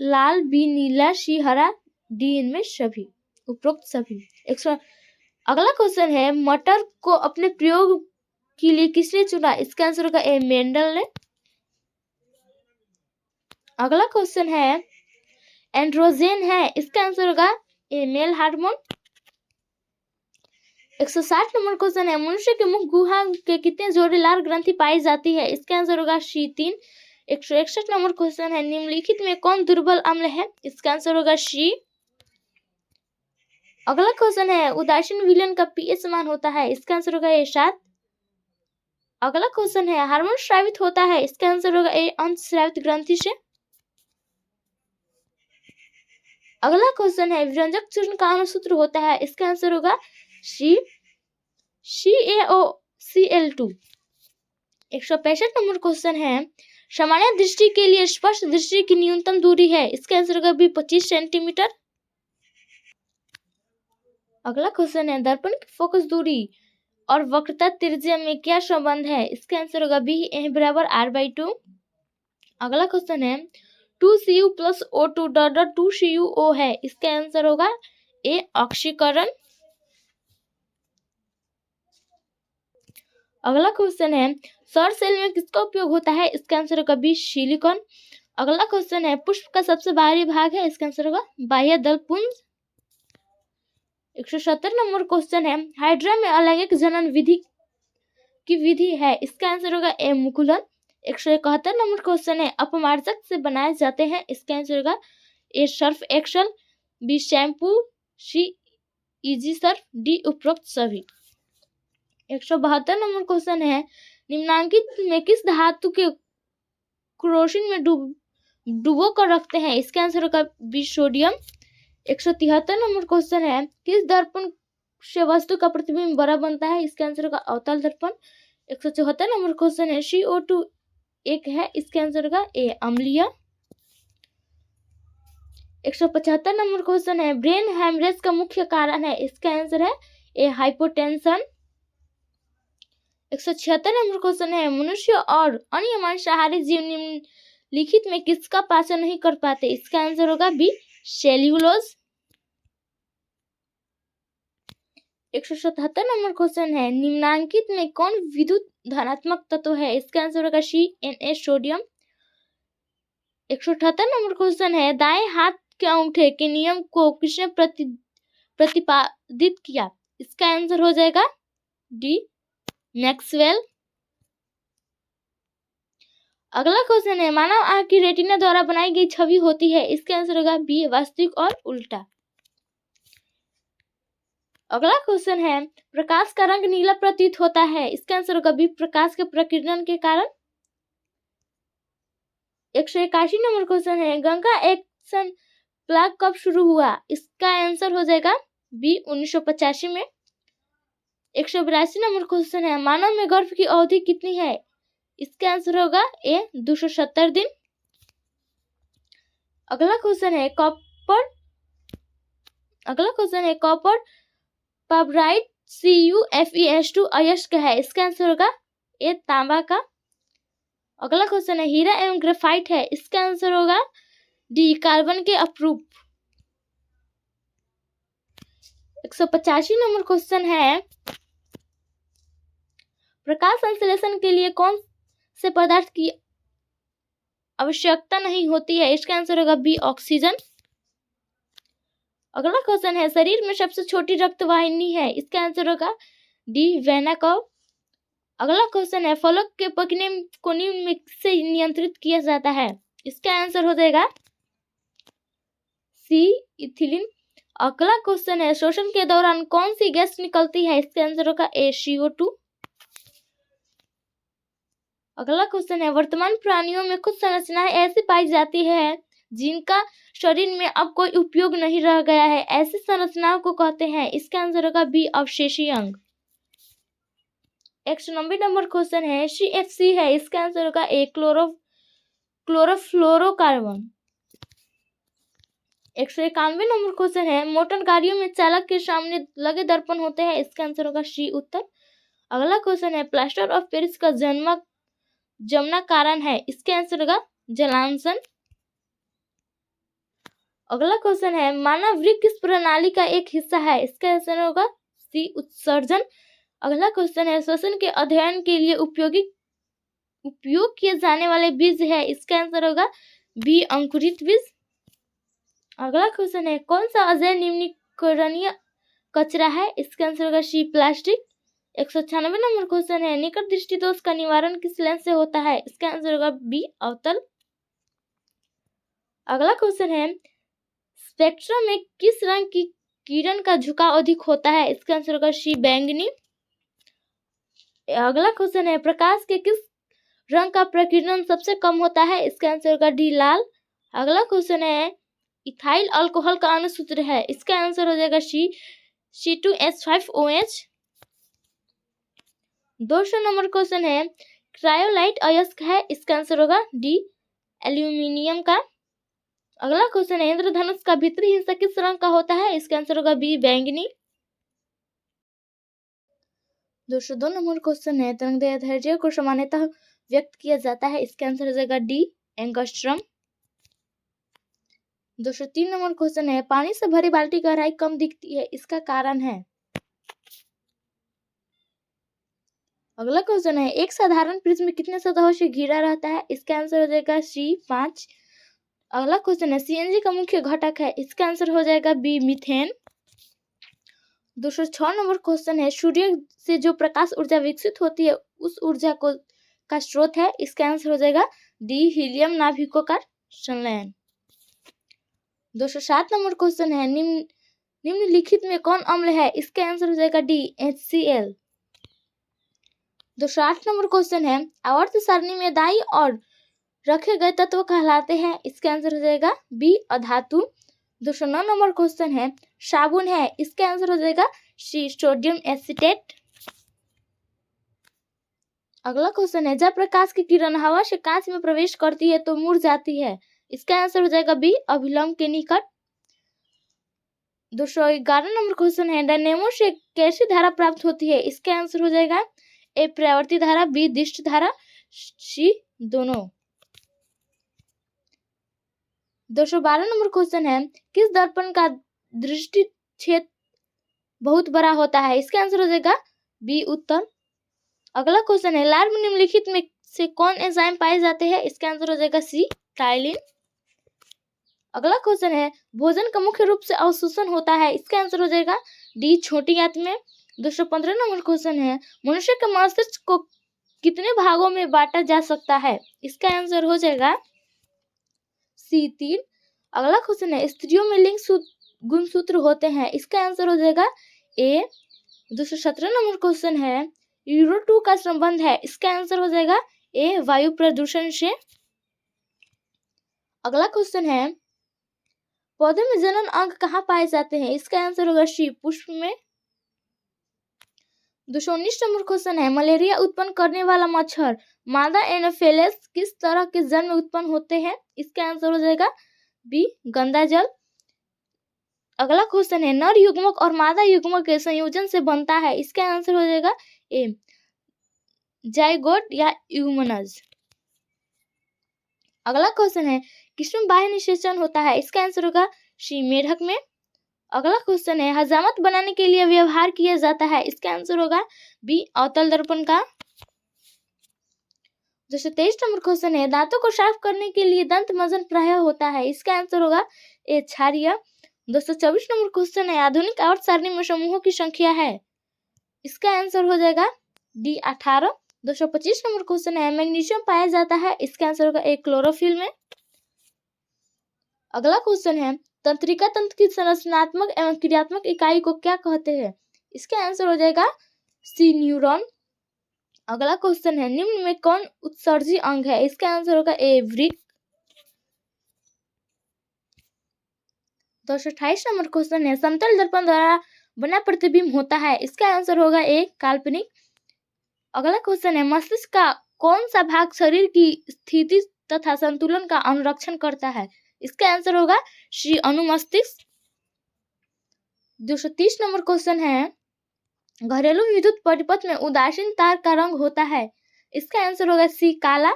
लाल, बी नीला, सी हरा, डी इनमें सभी, उपरोक्त सभी। अगला क्वेश्चन है, मटर को अपने प्रयोग के लिए किसने चुना? इसका आंसर होगा ए मेंडल ने। अगला क्वेश्चन है, एंड्रोजन है? इसका आंसर होगा ए मेल हार्मोन। 160 नंबर क्वेश्चन है, मनुष्य के मुख गुहा के कितने जोड़ी लाल ग्रंथि पाई जाती है? इसका आंसर होगा सी 3। 161 नंबर क्वेश्चन है, निम्नलिखित में कौन दुर्बल अम्ल है? इसका आंसर होगा सी। अगला क्वेश्चन है, उदासीन विलयन का pH मान होता है? इसका आंसर होगा ए 7। अगला क्वेश्चन है, हार्मोन स्रावित होता है? इसका आंसर होगा ए अंतःस्रावित ग्रंथि से। अगला क्वेश्चन है, विरंजक चूर्ण का अनुसूत्र होता है? इसका आंसर होगा सी CaOCl2। 165 नंबर क्वेश्चन है, सामान्य दृष्टि के लिए स्पष्ट दृष्टि की न्यूनतम दूरी है? इसका आंसर होगा बी 25 सेंटीमीटर। अगला क्वेश्चन है, दर्पण की फोकस दूरी और वक्रता त्रिज्या में क्या संबंध है? इसका आंसर होगा बी ए बराबर r/2। अगला क्वेश्चन है, 2Cu + O2 2CuO है? इसका आंसर होगा ए ऑक्सीकरण। अगला क्वेश्चन है, सौर सेल में किसका उपयोग होता है? इसका आंसर होगा बी सिलिकॉन। अगला क्वेश्चन है, पुष्प का सबसे बाहरी भाग है? इसका आंसर होगा बाह्य दल पुंज। 170 नंबर क्वेश्चन है, हाइड्रा में अलैंगिक जनन विधि है? इसका आंसर होगा ए मुकुलन। 171 नंबर क्वेश्चन है, अपमार्जक से बनाए जाते हैं? इसका आंसर होगा ए सर्फ एक्सल, बी शैम्पू, सी इजी सर्फ, डी उपरोक्त सभी। 172 नंबर क्वेश्चन है, निम्नांकित में किस धातु के क्रोसिन में डुबो कर रखते हैं? इसका आंसर होगा बी सोडियम। 173 नंबर क्वेश्चन है, किस दर्पण से वस्तु का प्रतिबिंब बड़ा बनता है? इसका आंसर होगा अवतल दर्पण। 174 नंबर क्वेश्चन है, CO2 एक है? इसका आंसर होगा ए अम्लीय। 175 नंबर क्वेश्चन है, ब्रेन हेमरेज का मुख्य कारण है? इसका आंसर है ए हाइपोटेंशन। 176 नंबर क्वेश्चन है, मनुष्य और अन्य मांसाहारी जीव लिखित में किसका पाचन नहीं कर पाते? इसका आंसर होगा बी, सेल्यूलोज। 177 नंबर क्वेश्चन है, निम्नांकित में कौन विद्युत धनात्मक तत्व है? इसका आंसर होगा सी, Na, सोडियम। 178 नंबर क्वेश्चन है, दाएं हाथ के अंगूठे के नियम को किसने प्रतिपादित किया? इसका आंसर हो जाएगा डी, मैक्सवेल। अगला क्वेश्चन है, मानव आंख की रेटिना द्वारा बनाई गई छवि होती है? इसका आंसर होगा बी, वास्तविक और उल्टा। अगला क्वेश्चन है, प्रकाश का रंग नीला प्रतीत होता है? इसका आंसर होगा बी, प्रकाश के प्रकीर्णन के कारण। 181 नंबर क्वेश्चन है, गंगा एक्शन प्लाग कब शुरू हुआ? इसका आंसर हो जाएगा बी, 1985 में। 182 नंबर क्वेश्चन है, मानव में गर्भ की अवधि कितनी है? इसका आंसर होगा ए, 270 दिन। अगला क्वेश्चन है, कॉपर पावराइट CuFeS2 अयस्क है? इसका आंसर होगा ए, तांबा का। अगला क्वेश्चन है, हीरा एवं ग्रेफाइट है? इसका आंसर होगा डी, कार्बन के अपरूप। 185 नंबर क्वेश्चन है, प्रकाश संश्लेषण के लिए कौन से पदार्थ की आवश्यकता नहीं होती है? इसका आंसर होगा बी, ऑक्सीजन। अगला क्वेश्चन है, शरीर में सबसे छोटी रक्त वाहिनी है? इसका आंसर होगा डी, वेना कर्व। अगला क्वेश्चन है, फलों के पकने को निम्न में से नियंत्रित किया जाता है? इसका आंसर हो जाएगा सी, इथिलीन। अगला क्वेश्चन है, श्वसन के दौरान कौन सी गैस निकलती है? इसका आंसर होगा ए, CO2। अगला क्वेश्चन है, वर्तमान प्राणियों में कुछ संरचनाएं ऐसी पाई जाती है जिनका शरीर में अब कोई उपयोग नहीं रह गया है, ऐसी संरचनाओं को कहते हैं? इसका आंसर होगा बी, अवशेषी अंग। 190 नंबर क्वेश्चन है, CFC है? इसका आंसर होगा ए, क्लोरोफ्लोरोकार्बन। 191 नंबर क्वेश्चन है, मोटर गाड़ियों में चालक के सामने लगे दर्पण होते हैं? इसका आंसर होगा सी, उत्तर। अगला क्वेश्चन है, प्लास्टर ऑफ पेरिस का जमना कारण है? इसके आंसर होगा जलांशन। अगला क्वेश्चन है, मानव वृक्क किस प्रणाली का एक हिस्सा है? इसका आंसर होगा सी, उत्सर्जन। अगला क्वेश्चन है, श्वसन के अध्ययन के लिए उपयोग किए जाने वाले बीज है? इसका आंसर होगा बी, अंकुरित बीज। अगला क्वेश्चन है, कौन सा अजैव निम्नीकरणीय कचरा है? इसका आंसर होगा सी, प्लास्टिक। 196 नंबर क्वेश्चन है, निकट दृष्टि दोष का निवारण किस लेंस से होता है? इसका आंसर होगा बी, अवतल। अगला क्वेश्चन है, स्पेक्ट्रम में किस रंग की किरण का झुकाव अधिक होता है? इसका आंसर होगा सी, बैंगनी। अगला क्वेश्चन है, प्रकाश के किस रंग का प्रकीर्णन सबसे कम होता है? इसका आंसर होगा डी, लाल। अगला क्वेश्चन है, इथाइल अल्कोहल का अणुसूत्र है? इसका आंसर हो जाएगा सी, C2H5OH। 200 नंबर क्वेश्चन है, क्रायोलाइट अयस्क है? इसका आंसर होगा डी, एल्यूमिनियम का। अगला क्वेश्चन है, इंद्रधनुष का भीतरी हिस्सा किस रंग का होता है? इसका आंसर होगा बी, बैंगनी। 202 नंबर क्वेश्चन है, तरंगदैर्ध्य को सामान्यतः व्यक्त किया जाता है? इसका आंसर हो जाएगा डी, एंगस्ट्रम। 203 नंबर क्वेश्चन है, पानी से भरी बाल्टी की गहराई कम दिखती है, इसका कारण है? अगला क्वेश्चन है, एक साधारण प्रिज्म कितने सतहों से घिरा रहता है? इसका आंसर हो जाएगा सी, 5। अगला क्वेश्चन है, CNG का मुख्य घटक है? इसका आंसर हो जाएगा बी, मीथेन। 206 नंबर क्वेश्चन है, सूर्य से जो प्रकाश ऊर्जा विकसित होती है उस ऊर्जा का स्रोत है? इसका आंसर हो जाएगा डी, हीलियम नाभिकों का संलयन। 207 नंबर क्वेश्चन है, निम्नलिखित में कौन अम्ल है? इसका आंसर हो जाएगा डी, HCl। 208 नंबर क्वेश्चन है, आवर्त सारणी में दाईं ओर रखे गए तत्व कहलाते हैं? इसका आंसर हो जाएगा बी, अधातु। 209 नंबर क्वेश्चन है, साबुन है? इसका आंसर हो जाएगा सी, सोडियम एसीटेट। अगला क्वेश्चन है, जब प्रकाश की किरण हवा से कांच में प्रवेश करती है तो मुड़ जाती है? इसका आंसर हो जाएगा बी, अभिलंब के निकट। 211 नंबर क्वेश्चन है, डायनेमो से कैसी धारा प्राप्त होती है? इसका आंसर हो जाएगा ए, प्रवर्ती धारा, बी, दिष्ट धारा, सी, दोनों। 212 नंबर क्वेश्चन है, किस दर्पण का दृष्टि क्षेत्र बहुत बड़ा होता है? इसका आंसर हो जाएगा बी उत्तर। अगला क्वेश्चन है, लार्व निम्नलिखित में से कौन एंजाइम पाए जाते हैं? इसका आंसर हो जाएगा सी टाइलिन। अगला क्वेश्चन है, भोजन का मुख्य रूप से अवशोषण होता है? इसका आंसर हो जाएगा डी छोटी आंत में। 215 नंबर क्वेश्चन है, मनुष्य के मस्तिष्क को कितने भागों में बांटा जा सकता है? इसका आंसर हो जाएगा सी 3। अगला क्वेश्चन है, स्त्रियों में लिंग गुणसूत्र होते हैं? इसका आंसर हो जाएगा ए। 217 नंबर क्वेश्चन है, यूरो 2 का संबंध है? इसका आंसर हो जाएगा ए वायु प्रदूषण से। अगला क्वेश्चन है, पौधे में जनन अंग कहाँ पाए जाते हैं? इसका आंसर होगा सी पुष्प में। 219 नंबर क्वेश्चन है, मलेरिया उत्पन्न करने वाला मच्छर मादा एनोफिलिस किस तरह के जल में उत्पन्न होते हैं? इसका आंसर हो जाएगा बी गंदा जल। अगला क्वेश्चन है, नर युग्मक और मादा युग्मक के संयोजन से बनता है? इसका आंसर हो जाएगा ए जाइगोट या यूमनज। अगला क्वेश्चन है, किसमें बाह्य निषेचन होता है? इसका आंसर होगा सी मेढक में। अगला क्वेश्चन है, हजामत बनाने के लिए व्यवहार किया जाता है? इसका आंसर होगा बी अवतल दर्पण का। 223 नंबर क्वेश्चन है, दांतों को साफ करने के लिए दंत मंजन प्राय होता है? इसका आंसर होगा ए क्षारीय। 224 नंबर क्वेश्चन है, आधुनिक आवर्त सारणी में समूहों की संख्या है? इसका आंसर हो जाएगा डी 18। 225 नंबर क्वेश्चन है, मैग्नीशियम पाया जाता है? इसका आंसर होगा ए क्लोरोफिल में। अगला क्वेश्चन है, तंत्रिका तंत्र की संरचनात्मक एवं क्रियात्मक इकाई को क्या कहते हैं? इसका आंसर हो जाएगा सी न्यूरॉन। अगला क्वेश्चन है, निम्न में कौन उत्सर्जी अंग है? इसका आंसर होगा ए वृक्क। 228 नंबर क्वेश्चन है, समतल दर्पण द्वारा बना प्रतिबिंब होता है? इसका आंसर होगा ए काल्पनिक। अगला क्वेश्चन है, मस्तिष्क का कौन सा भाग शरीर की स्थिति तथा संतुलन का अनुरक्षण करता है? इसका आंसर होगा सी अनुमस्तिष्क। 230 नंबर क्वेश्चन है, घरेलू विद्युत परिपथ में उदासीन तार का रंग होता है? इसका आंसर होगा सी काला।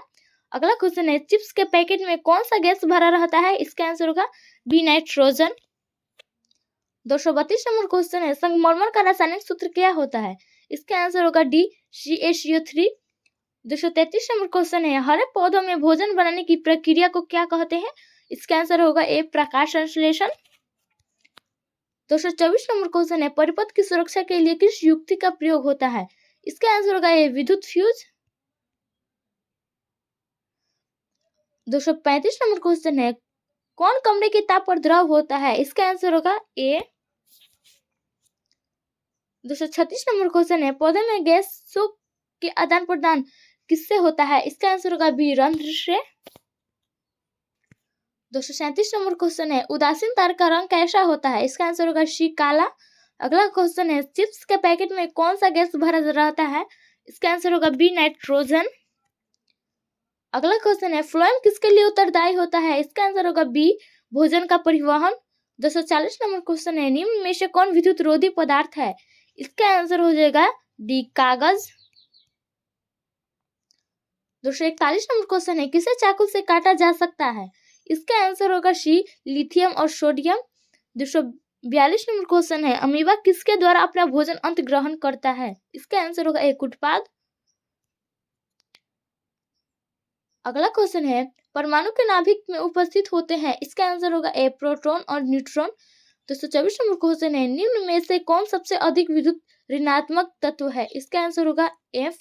अगला क्वेश्चन है, चिप्स के पैकेट में कौन सा गैस भरा रहता है? इसका आंसर होगा बी नाइट्रोजन। 232 नंबर क्वेश्चन है, संगमरमर का रासायनिक सूत्र क्या होता है? इसका आंसर होगा डी CaCO3। 233 नंबर क्वेश्चन है, हरे पौधों में भोजन बनाने की प्रक्रिया को क्या कहते हैं? इसका आंसर होगा ए प्रकाश संश्लेषण। 224 नंबर क्वेश्चन है, परिपथ की सुरक्षा के लिए किस युक्ति का प्रयोग होता है? इसका आंसर होगा ए विद्युत फ्यूज। 235 नंबर क्वेश्चन है, कौन कमरे के ताप पर द्रव होता है? इसका आंसर होगा ए। 236 नंबर क्वेश्चन है, पौधे में गैसों के आदान प्रदान किससे होता है? इसका आंसर होगा बी रंध्र से। 237 नंबर क्वेश्चन है, उदासीन तार का रंग कैसा होता है? इसका आंसर होगा सी काला। अगला क्वेश्चन है, चिप्स के पैकेट में कौन सा गैस भरा रहता है? इसका आंसर होगा बी नाइट्रोजन। अगला क्वेश्चन है, फ्लोएम किसके लिए उत्तरदायी होता है? इसका आंसर होगा बी भोजन का परिवहन। 240 नंबर क्वेश्चन है, निम्न में से कौन विद्युत रोधी पदार्थ है? इसका आंसर हो जाएगा डी कागज। 241 नंबर क्वेश्चन है, किसे चाकू से काटा जा सकता है? इसका आंसर होगा सी लिथियम और सोडियम। 242 नंबर क्वेश्चन है, अमीबा किसके द्वारा अपना भोजन अंत ग्रहण करता है? इसका आंसर होगा एक उत्पाद। अगला क्वेश्चन है, परमाणु के नाभिक में उपस्थित होते हैं? इसका आंसर होगा ए प्रोटॉन और न्यूट्रॉन। 224 नंबर क्वेश्चन है, निम्न में से कौन सबसे अधिक विद्युत ऋणात्मक तत्व है? इसका आंसर होगा एफ।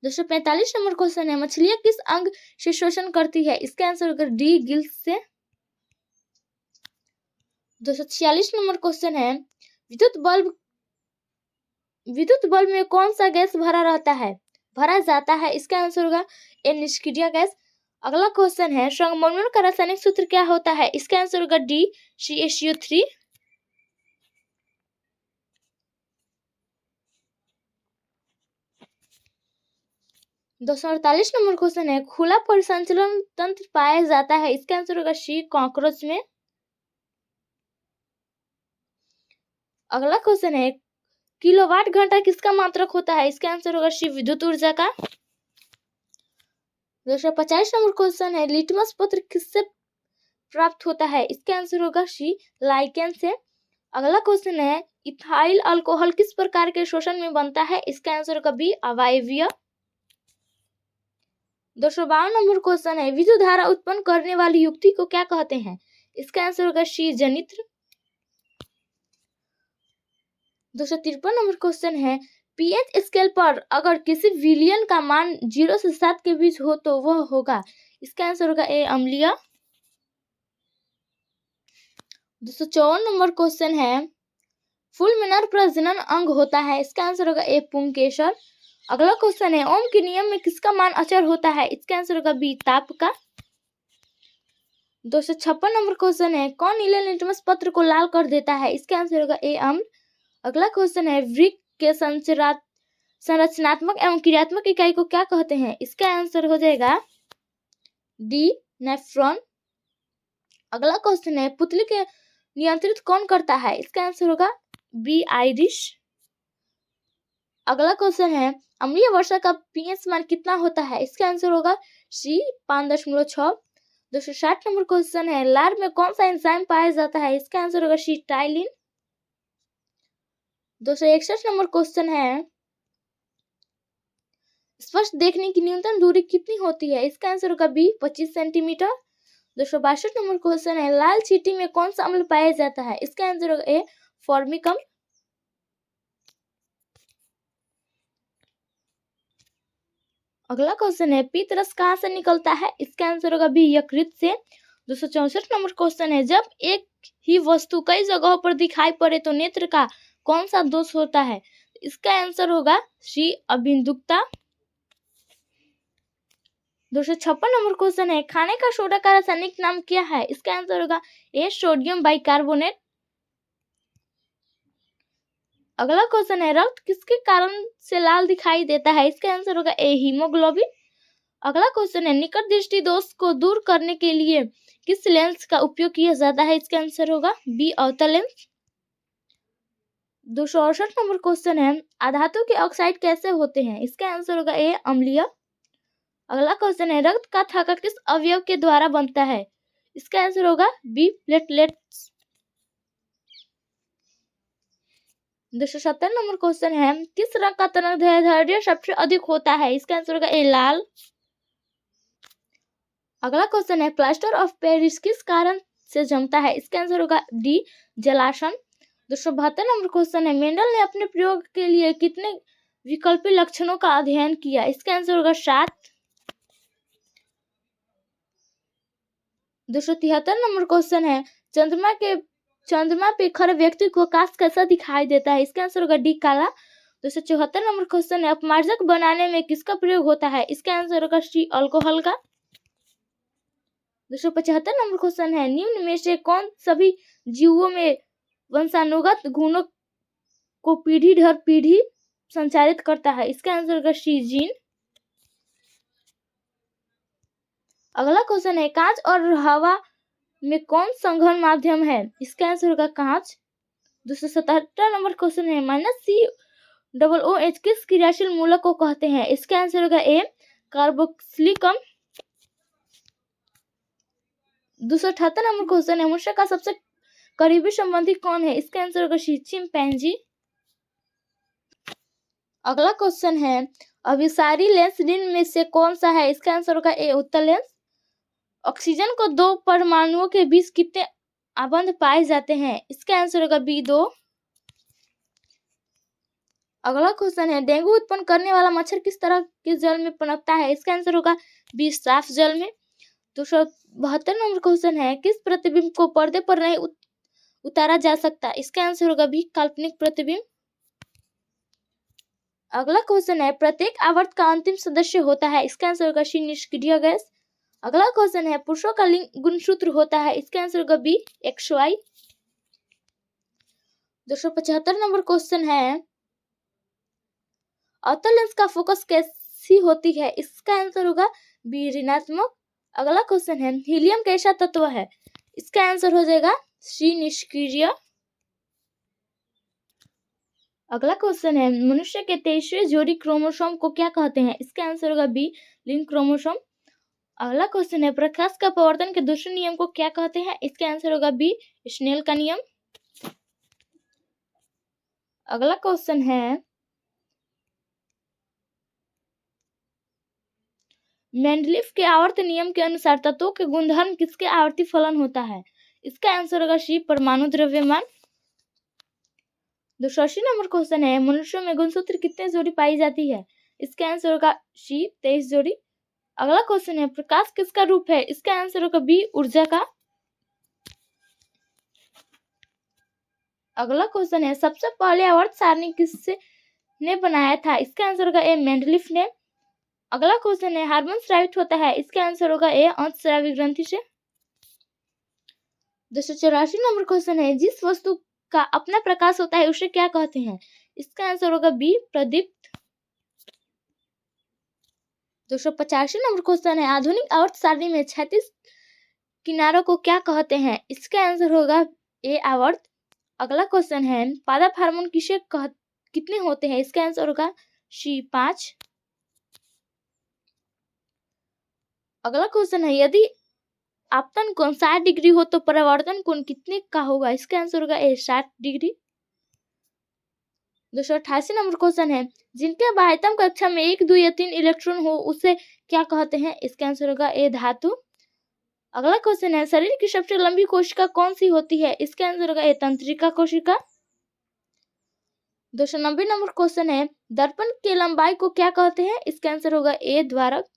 245 नंबर क्वेश्चन है, मछलियां किस अंग से श्वसन करती है? इसका आंसर होगा डी गिल्स से। 246 नंबर क्वेश्चन है, विद्युत बल्ब में कौन सा गैस भरा जाता है? इसका आंसर होगा ए निष्क्रिय गैस। अगला क्वेश्चन है, संगमरमर का रासायनिक सूत्र क्या होता है? इसका आंसर होगा डी CaCO3। 248 नंबर क्वेश्चन है, खुला परिसंचरण तंत्र पाया जाता है? इसका आंसर होगा सी कॉकरोच में। अगला क्वेश्चन है, किलोवाट घंटा किसका मात्रक होता है? इसका आंसर होगा सी विद्युत ऊर्जा का। 250 नंबर क्वेश्चन है, लिटमस पत्र किससे प्राप्त होता है? इसका आंसर होगा सी, लाइकेन से। अगला क्वेश्चन है, इथाइल अल्कोहल किस प्रकार के शोषण में बनता है? इसका आंसर होगा बी, अवायवीय। 252 नंबर क्वेश्चन है, विद्युत धारा उत्पन्न करने वाली युक्ति को क्या कहते हैं? इसका आंसर होगा सी, जनित्र। 253 नंबर क्वेश्चन है, पीएच स्केल पर अगर किसी विलियन का मान 0 से 7 के बीच हो तो वह होगा? इसका आंसर होगा ए, अम्लीय। 254 नंबर क्वेश्चन है, फुलमिनर प्रजनन अंग होता है? इसका आंसर होगा ए, पुंकेसर। अगला क्वेश्चन है, ओम के नियम में किसका मान अचर होता है? इसका आंसर होगा बी, ताप का। 256 नंबर क्वेश्चन है, कौन नीले लिटमस पत्र को लाल कर देता है? इसका आंसर होगा ए, अम्ल। अगला क्वेश्चन है, वृक्क के संरचनात्मक एवं क्रियात्मक इकाई को क्या कहते हैं? इसका आंसर हो जाएगा डी, नेफ्रॉन। अगला क्वेश्चन है, पुतली के नियंत्रित कौन करता है? इसका आंसर होगा बी, आइरिश। अगला क्वेश्चन है, अम्लीय वर्षा का पीएच मान कितना होता है? इसका आंसर होगा सी, 5.6। 260 नंबर क्वेश्चन है, लार में कौन सा एंजाइम पाया जाता है? इसका आंसर होगा सी, टाइलिन। 261 नंबर क्वेश्चन है, स्पष्ट देखने की न्यूनतम दूरी कितनी होती है? इसका आंसर होगा बी, 25 सेंटीमीटर। 262 नंबर क्वेश्चन है, लाल चींटी में कौन सा अम्ल पाया जाता है? इसका आंसर होगा ए, फॉर्मिकम। अगला क्वेश्चन है, पीत रस कहाँ से निकलता है? इसका आंसर होगा बी, यकृत से। 264 नंबर क्वेश्चन है, जब एक ही वस्तु कई जगहों पर दिखाई पड़े तो नेत्र का कौन सा दोष होता है? इसका आंसर होगा सी, अबिंदुकता। 256 नंबर क्वेश्चन है, खाने का सोडा का रासायनिक नाम क्या है? इसका आंसर होगा ए, सोडियम बाइकार्बोनेट। अगला क्वेश्चन है, रक्त किसके कारण से लाल दिखाई देता है? इसका आंसर होगा ए, हीमोग्लोबिन। अगला क्वेश्चन है, निकट दृष्टि दोष को दूर करने के लिए किस लेंस का उपयोग किया जाता है? इसका आंसर होगा बी, अवतल लेंस। 268 नंबर क्वेश्चन है, अधातु के ऑक्साइड कैसे होते हैं? इसका आंसर होगा ए, अम्लीय। अगला क्वेश्चन है, रक्त का थक्का किस अवयव के द्वारा बनता है? इसका आंसर होगा बी, प्लेटलेट्स। 270 नंबर क्वेश्चन है, किस रंग का तरंगदैर्ध्य सबसे अधिक होता है? इसका आंसर होगा ए, लाल। अगला क्वेश्चन है, प्लास्टर ऑफ पेरिस किस कारण से जमता है? इसका आंसर होगा डी, जलाशन। 272 नंबर क्वेश्चन है, मेंडल ने अपने प्रयोग के लिए कितने विकल्पी लक्षणों का अध्ययन किया? इसका आंसर होगा 7। 273 नंबर क्वेश्चन है, चंद्रमा पे खड़े व्यक्ति को आकाश कैसा दिखाई देता है? इसका आंसर होगा डी, काला। 274 नंबर क्वेश्चन है, अपमार्जक बनाने में किसका प्रयोग होता है? इसका आंसर होगा सी, अल्कोहल का। 275 नंबर क्वेश्चन है, निम्न में से कौन सभी जीवों में वंशानुगत गुणों को पीढ़ी दर पीढ़ी संचारित करता है? इसका आंसर होगा सी, जीन। अगला क्वेश्चन है, कांच और हवा में कौन संघन माध्यम है? इसका आंसर होगा कांच। 277 नंबर क्वेश्चन है, -COOH किस क्रियाशील मूलक को कहते हैं? इसका आंसर होगा ए, कार्बोक्सिलिकम। 278 नंबर क्वेश्चन है, मनुष्य का सबसे करीबी संबंधी कौन है? इसका आंसर होगा सी, चिंपैंजी। अगला क्वेश्चन है, अभिसारी लेंस निम्न में से कौन सा है? इसका आंसर होगा ए, उत्तल लेंस। ऑक्सीजन को दो परमाणुओं के बीच कितने आबंध पाए जाते हैं? इसका आंसर होगा बी, 2। अगला क्वेश्चन है, डेंगू उत्पन्न करने वाला मच्छर किस तरह के जल में पनपता है? इसका आंसर होगा बी, साफ जल में। 272 नंबर क्वेश्चन है, किस प्रतिबिंब को पर्दे पर नहीं उतारा जा सकता? इसका आंसर होगा बी, काल्पनिक प्रतिबिंब। अगला क्वेश्चन है, प्रत्येक आवर्त का अंतिम सदस्य होता है? इसका आंसर होगा सी, निष्क्रिय गैस। अगला क्वेश्चन है, पुरुषों का लिंग गुणसूत्र होता है? इसका आंसर होगा बी, XY। 275 नंबर क्वेश्चन है, अवतल लेंस का फोकस कैसी होती है? इसका आंसर होगा बी, ऋणात्मक। अगला क्वेश्चन है, हीलियम कैसा तत्व है? इसका आंसर हो जाएगा सी, निष्क्रिय। अगला क्वेश्चन है, मनुष्य के 23वें जोड़ी क्रोमोसोम को क्या कहते हैं? इसका आंसर होगा बी, लिंक क्रोमोसोम। अगला क्वेश्चन है प्रकाश का अपवर्तन के दूसरे नियम को क्या कहते हैं? इसका आंसर होगा बी, स्नेल का नियम। अगला क्वेश्चन है मेंडलीफ के आवर्त नियम के अनुसार तत्वों के गुणधर्म किसके आवर्ती फलन होता है? इसका आंसर होगा सी, परमाणु द्रव्यमान। 280 नंबर क्वेश्चन है मनुष्यों में गुणसूत्र कितने जोड़ी पाई जाती है? इसका आंसर होगा सी, 23 जोड़ी। अगला क्वेश्चन है प्रकाश किसका रूप है? इसका आंसर होगा बी, ऊर्जा का। अगला क्वेश्चन है सबसे पहले आवर्त सारणी किससे ने बनाया था? इसका आंसर होगा ए, मेंडलीफ ने। अगला क्वेश्चन है हार्मोन स्रावित होता है? इसका आंसर होगा ए, अंतःस्रावी ग्रंथि से। 284 नंबर क्वेश्चन है जिस वस्तु का अपना प्रकाश होता है उसे क्या कहते हैं? इसका आंसर होगा बी, प्रदीप्त। 285 नंबर क्वेश्चन है आधुनिक आवर्त सारणी में 36 किनारों को क्या कहते हैं? इसका आंसर होगा ए, आवर्त। अगला क्वेश्चन है पादप हार्मोन कितने होते हैं? इसका आंसर होगा सी, 5। अगला क्वेश्चन है यदि आपतन कोण 60 डिग्री हो तो परावर्तन कोण कितने का होगा? इसका आंसर होगा ए, 60 डिग्री। 288 नंबर क्वेश्चन है जिनके बाह्यतम कक्षा में 1, 2 या 3 इलेक्ट्रॉन हो उसे क्या कहते हैं? इसका आंसर होगा ए, धातु। अगला क्वेश्चन है शरीर की सबसे लंबी कोशिका कौन सी होती है? इसका आंसर होगा ए, तंत्रिका कोशिका। 290 नंबर क्वेश्चन है दर्पण की लंबाई को क्या कहते हैं? इसका आंसर होगा ए, द्वारक।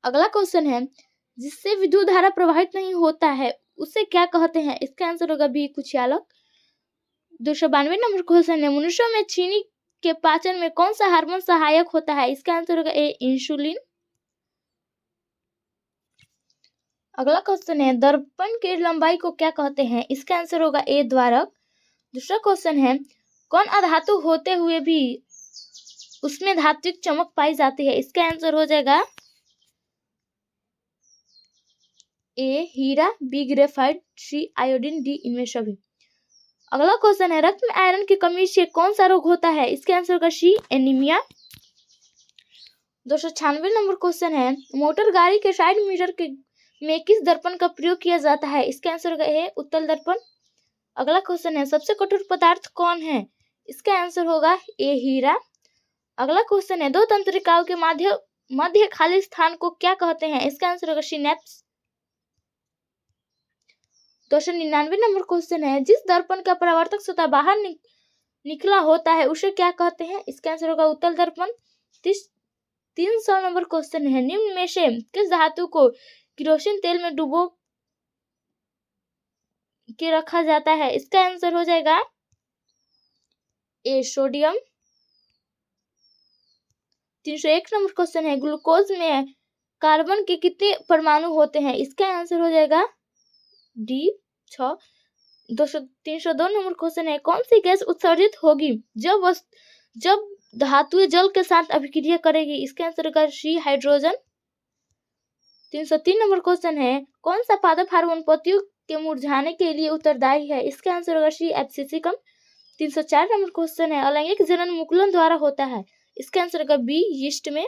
अगला क्वेश्चन है जिससे विद्युत धारा प्रवाहित नहीं होता है उसे क्या कहते हैं? इसका आंसर होगा बी, कुचालक। 292 नंबर क्वेश्चन है मनुष्यों में चीनी के पाचन में कौन सा हार्मोन सहायक होता है? इसका आंसर होगा ए, इंसुलिन। अगला क्वेश्चन है दर्पण की लंबाई को क्या कहते हैं? इसका आंसर होगा ए, द्वारक। दूसरा क्वेश्चन है कौन अधातु होते हुए भी उसमें धात्विक चमक पाई जाती है? इसका आंसर हो जाएगा ए, हीरा, बी, ग्रेफाइट, सी, आयोडीन, डी, इनमें सभी। अगला क्वेश्चन है रक्त में आयरन की कमी से कौन सा रोग होता है? इसका आंसर होगा सी, एनीमिया। 296 नंबर क्वेश्चन है मोटर गाड़ी के साइड मिरर के में किस दर्पण का प्रयोग किया जाता है? इसका आंसर होगा ए, उत्तल दर्पण। अगला क्वेश्चन है सबसे कठोर पदार्थ कौन है? इसका आंसर होगा ए, हीरा। अगला क्वेश्चन है दो तंत्रिकाओं के मध्य खाली स्थान को क्या कहते हैं? इसका आंसर होगा सिनेप्स। 299 नंबर क्वेश्चन है जिस दर्पण का परावर्तक सतह बाहर निकला होता है उसे क्या कहते हैं? इसका आंसर होगा उत्तल दर्पण। 300 नंबर क्वेश्चन है निम्न में से किस धातु को केरोसिन तेल में डुबो के रखा जाता है? इसका आंसर हो जाएगा ए, सोडियम। 301 नंबर क्वेश्चन है ग्लूकोज में कार्बन के कितने परमाणु होते हैं? इसका आंसर हो जाएगा डी, 6। 302 नंबर क्वेश्चन है कौन सी गैस उत्सर्जित होगी जब धातु जल के साथ अभिक्रिया करेगी? इसका आंसर होगा सी, हाइड्रोजन। 303 नंबर क्वेश्चन है कौन सा पादप हार्मोन पत्तियों के मुरझाने के लिए उत्तरदायी है? इसका आंसर होगा सी, एब्सिसिकम। 304 नंबर क्वेश्चन है अलैंगिक जनन मुकुलन द्वारा होता है? इसका आंसर होगा बी, यीस्ट में।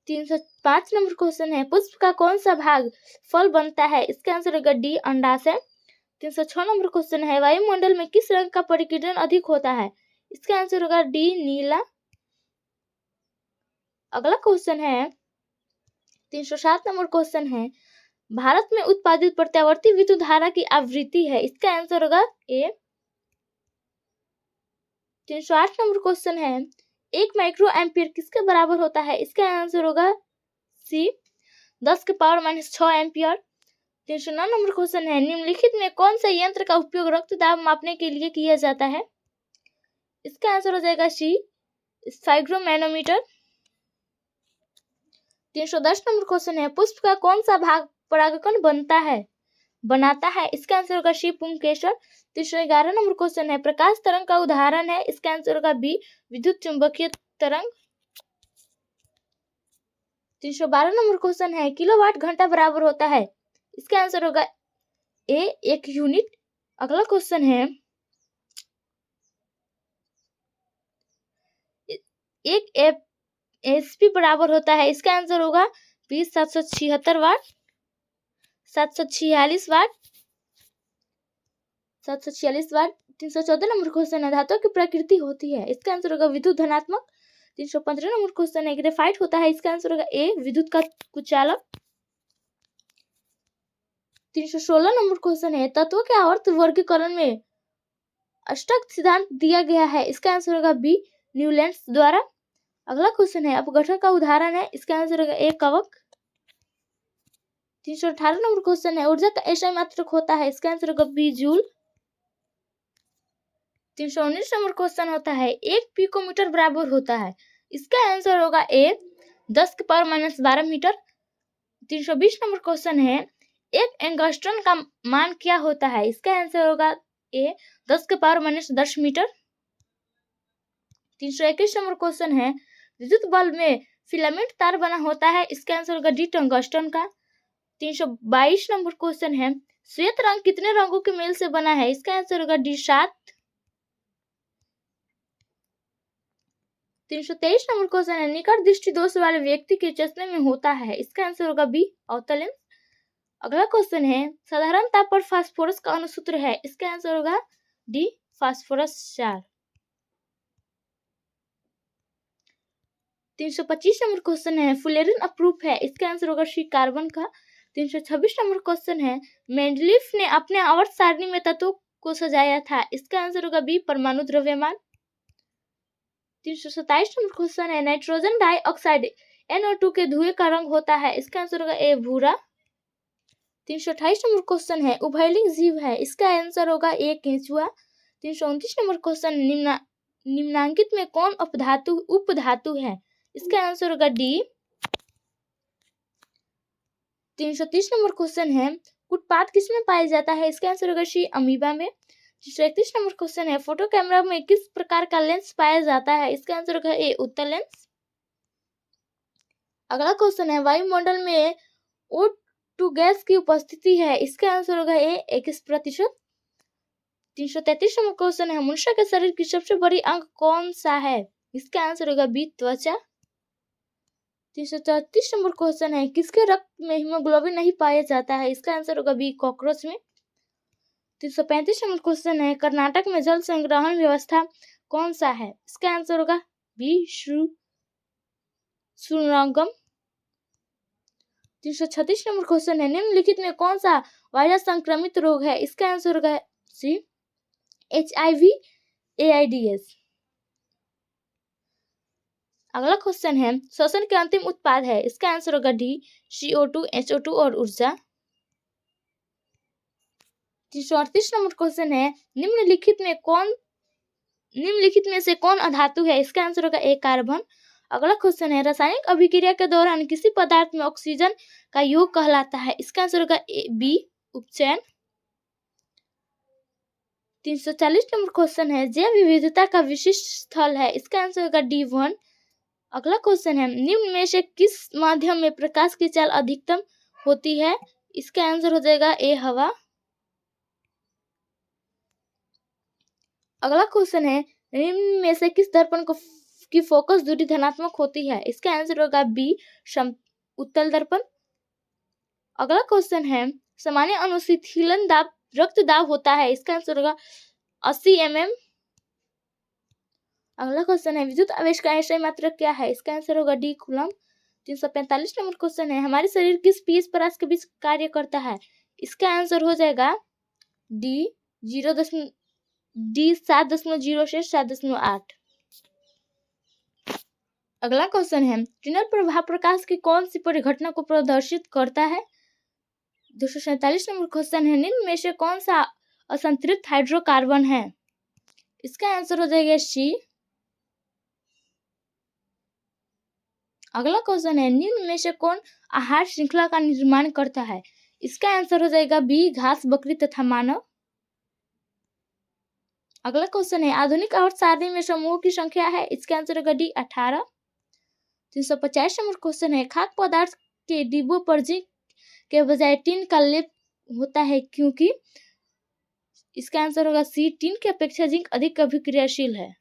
305 नंबर क्वेश्चन है पुष्प का कौन सा भाग फल बनता है? इसका आंसर होगा डी, अंडाशय। 306 नंबर क्वेश्चन है वायुमंडल में किस रंग का परिकीर्णन अधिक होता है? इसका आंसर होगा डी, नीला। अगला क्वेश्चन है 307 नंबर क्वेश्चन है भारत में उत्पादित प्रत्यावर्ती विद्युत धारा की आवृत्ति है? इसका आंसर होगा ए। 308 नंबर क्वेश्चन है 1 माइक्रो एम्पियर किसके बराबर होता है? इसका आंसर होगा सी, 10⁻⁻6 एम्पियर। 309 नंबर क्वेश्चन है निम्नलिखित में कौन से यंत्र का उपयोग रक्तदाब मापने के लिए किया जाता है? इसका आंसर हो जाएगा सी, स्फाइग्रोमैनोमीटर। 310 नंबर क्वेश्चन है पुष्प का कौन सा भाग परागकण बनाता है? इसका आंसर होगा सी, पुंकेसर। 311 नंबर क्वेश्चन है प्रकाश तरंग का उदाहरण है? इसका आंसर होगा बी, विद्युत चुंबकीय तरंग। 312 नंबर क्वेश्चन है किलोवाट घंटा बराबर होता है? इसका आंसर होगा ए, 1 यूनिट। अगला क्वेश्चन है एक एचपी बराबर होता है, इसका आंसर होगा बी 776 वाट, 746 वाट, 746 वाट। 314 नंबर क्वेश्चन है, धातु की प्रकृति होती है, इसका आंसर होगा विद्युत धनात्मक। 315 नंबर क्वेश्चन है, ग्रेफाइट होता है, इसका आंसर होगा ए विद्युत का कुचालक। 316 नंबर क्वेश्चन है, तत्वों के आवर्त वर्गीकरण में अष्टक सिद्धांत दिया गया है, इसका आंसर होगा बी न्यूलैंड्स द्वारा। अगला क्वेश्चन है, अपघटन का उदाहरण है, इसका आंसर होगा ए कवक। 318 नंबर क्वेश्चन है, ऊर्जा का ऐसा मात्रक होता है, इसका आंसर होगा बी जूल। 319 नंबर क्वेश्चन होता है, एक पिकोमीटर बराबर होता है, इसका आंसर होगा ए 10 के पावर -12 मीटर। 320 नंबर क्वेश्चन है, एक एंगस्ट्रॉन का मान क्या होता है, इसका आंसर होगा ए 10 के पावर -10 मीटर। 321 नंबर क्वेश्चन है, विद्युत बल्ब में फिलामेंट तार बना होता है, इसका आंसर होगा डी टंगस्टन का। 322 नंबर क्वेश्चन है, श्वेत रंग कितने रंगों के मेल से बना है, इसका आंसर होगा डी 7। 323 नंबर क्वेश्चन है, निकट दृष्टि दोष वाले व्यक्ति के चश्मे में होता है, इसका आंसर होगा बी अवतल लेंस। अगला क्वेश्चन है, साधारण ताप पर फास्फोरस का अणुसूत्र है, इसका आंसर होगा डी फास्फोरस 4। 325 नंबर क्वेश्चन है, फुलेरिन अप्रूफ है, इसका आंसर होगा सी कार्बन का। 326 नंबर क्वेश्चन है, मेंडलीफ ने अपने आवर्त सारणी में तत्वों को सजाया था, इसका आंसर होगा बी परमाणु द्रव्यमान। 327 नंबर क्वेश्चन है, नाइट्रोजन डाइऑक्साइड NO2 के धुएं का रंग होता है, इसका आंसर होगा ए भूरा। 328 नंबर क्वेश्चन है, उभयलिंग जीव है, इसका आंसर होगा ए केंचुआ। 329 नंबर क्वेश्चन, निम्नांकित में कौन उपधातु है, इसका आंसर होगा डी। 330 नंबर क्वेश्चन है, उत्पाद किसमें पाया जाता है, इसका आंसर होगा सी अमीबा में। 331 नंबर क्वेश्चन है, फोटो कैमरा में किस प्रकार का लेंस पाया जाता है, इसका आंसर होगा ए उत्तल लेंस। अगला क्वेश्चन है, वायुमंडल में O2 गैस की उपस्थिति है, इसका आंसर होगा ए 21%। 333 नंबर क्वेश्चन है, मनुष्य के शरीर की सबसे बड़ी अंग कौन सा है, इसका आंसर होगा बी त्वचा। 334 नंबर क्वेश्चन है, किसके रक्त में हीमोग्लोबिन नहीं पाया जाता है, इसका आंसर होगा बी कॉकरोच में। 335 नंबर क्वेश्चन है, कर्नाटक में जल संग्रहण व्यवस्था कौन सा है, इसका आंसर होगा बी सुरंगम। 336 नंबर क्वेश्चन है, निम्नलिखित में कौन सा वायरस संक्रमित रोग है, इसका आंसर होगा सी HIV AIDS। अगला क्वेश्चन है, श्वसन के अंतिम उत्पाद है, इसका आंसर होगा डी CO2 HO2 और ऊर्जा। 338 नंबर क्वेश्चन है, निम्नलिखित में से कौन अधातु है, इसका आंसर होगा ए कार्बन। अगला क्वेश्चन है, रासायनिक अभिक्रिया के दौरान किसी पदार्थ में ऑक्सीजन का योग कहलाता है, इसका आंसर होगा बी उपचयन। 340 नंबर क्वेश्चन है, जैव विविधता का विशिष्ट स्थल है, इसका आंसर होगा D1। अगला क्वेश्चन है, निम्न में से किस माध्यम में प्रकाश की चाल अधिकतम होती है, इसका आंसर हो जाएगा ए हवा। अगला क्वेश्चन है, निम्न में से किस दर्पण की फोकस दूरी धनात्मक होती है, इसका आंसर होगा बी उत्तल दर्पण। अगला क्वेश्चन है, सामान्य अनुशीतलन दाब रक्त दाब होता है, इसका आंसर होगा 80 mm। अगला क्वेश्चन है, विद्युत आवेश का ऐसा मात्रक क्या है, इसका आंसर होगा डी कूलम। 345 नंबर क्वेश्चन है, हमारे शरीर किस पीएच परास के बीच कार्य करता है, इसका आंसर हो जाएगा डी 7.0 से 7.8। अगला क्वेश्चन है, टनल प्रभाव प्रकाश की कौन सी परिघटना को प्रदर्शित करता है। 247 नंबर क्वेश्चन है, निम्न में से कौन सा असंतृप्त हाइड्रोकार्बन है, इसका आंसर हो जाएगा सी। अगला क्वेश्चन है, निम्न में से कौन आहार श्रृंखला का निर्माण करता है, इसका आंसर हो जाएगा बी घास, बकरी तथा मानव। अगला क्वेश्चन है, आधुनिक आवर्त सारणी में समूहों की संख्या है, इसका आंसर होगा डी 18। 350 नंबर क्वेश्चन है, खाद्य पदार्थ के डिब्बों पर जिंक के बजाय टिन का लेप होता है क्योंकि, इसका आंसर होगा सी टिन की अपेक्षा जिंक अधिक अभिक्रियाशील है।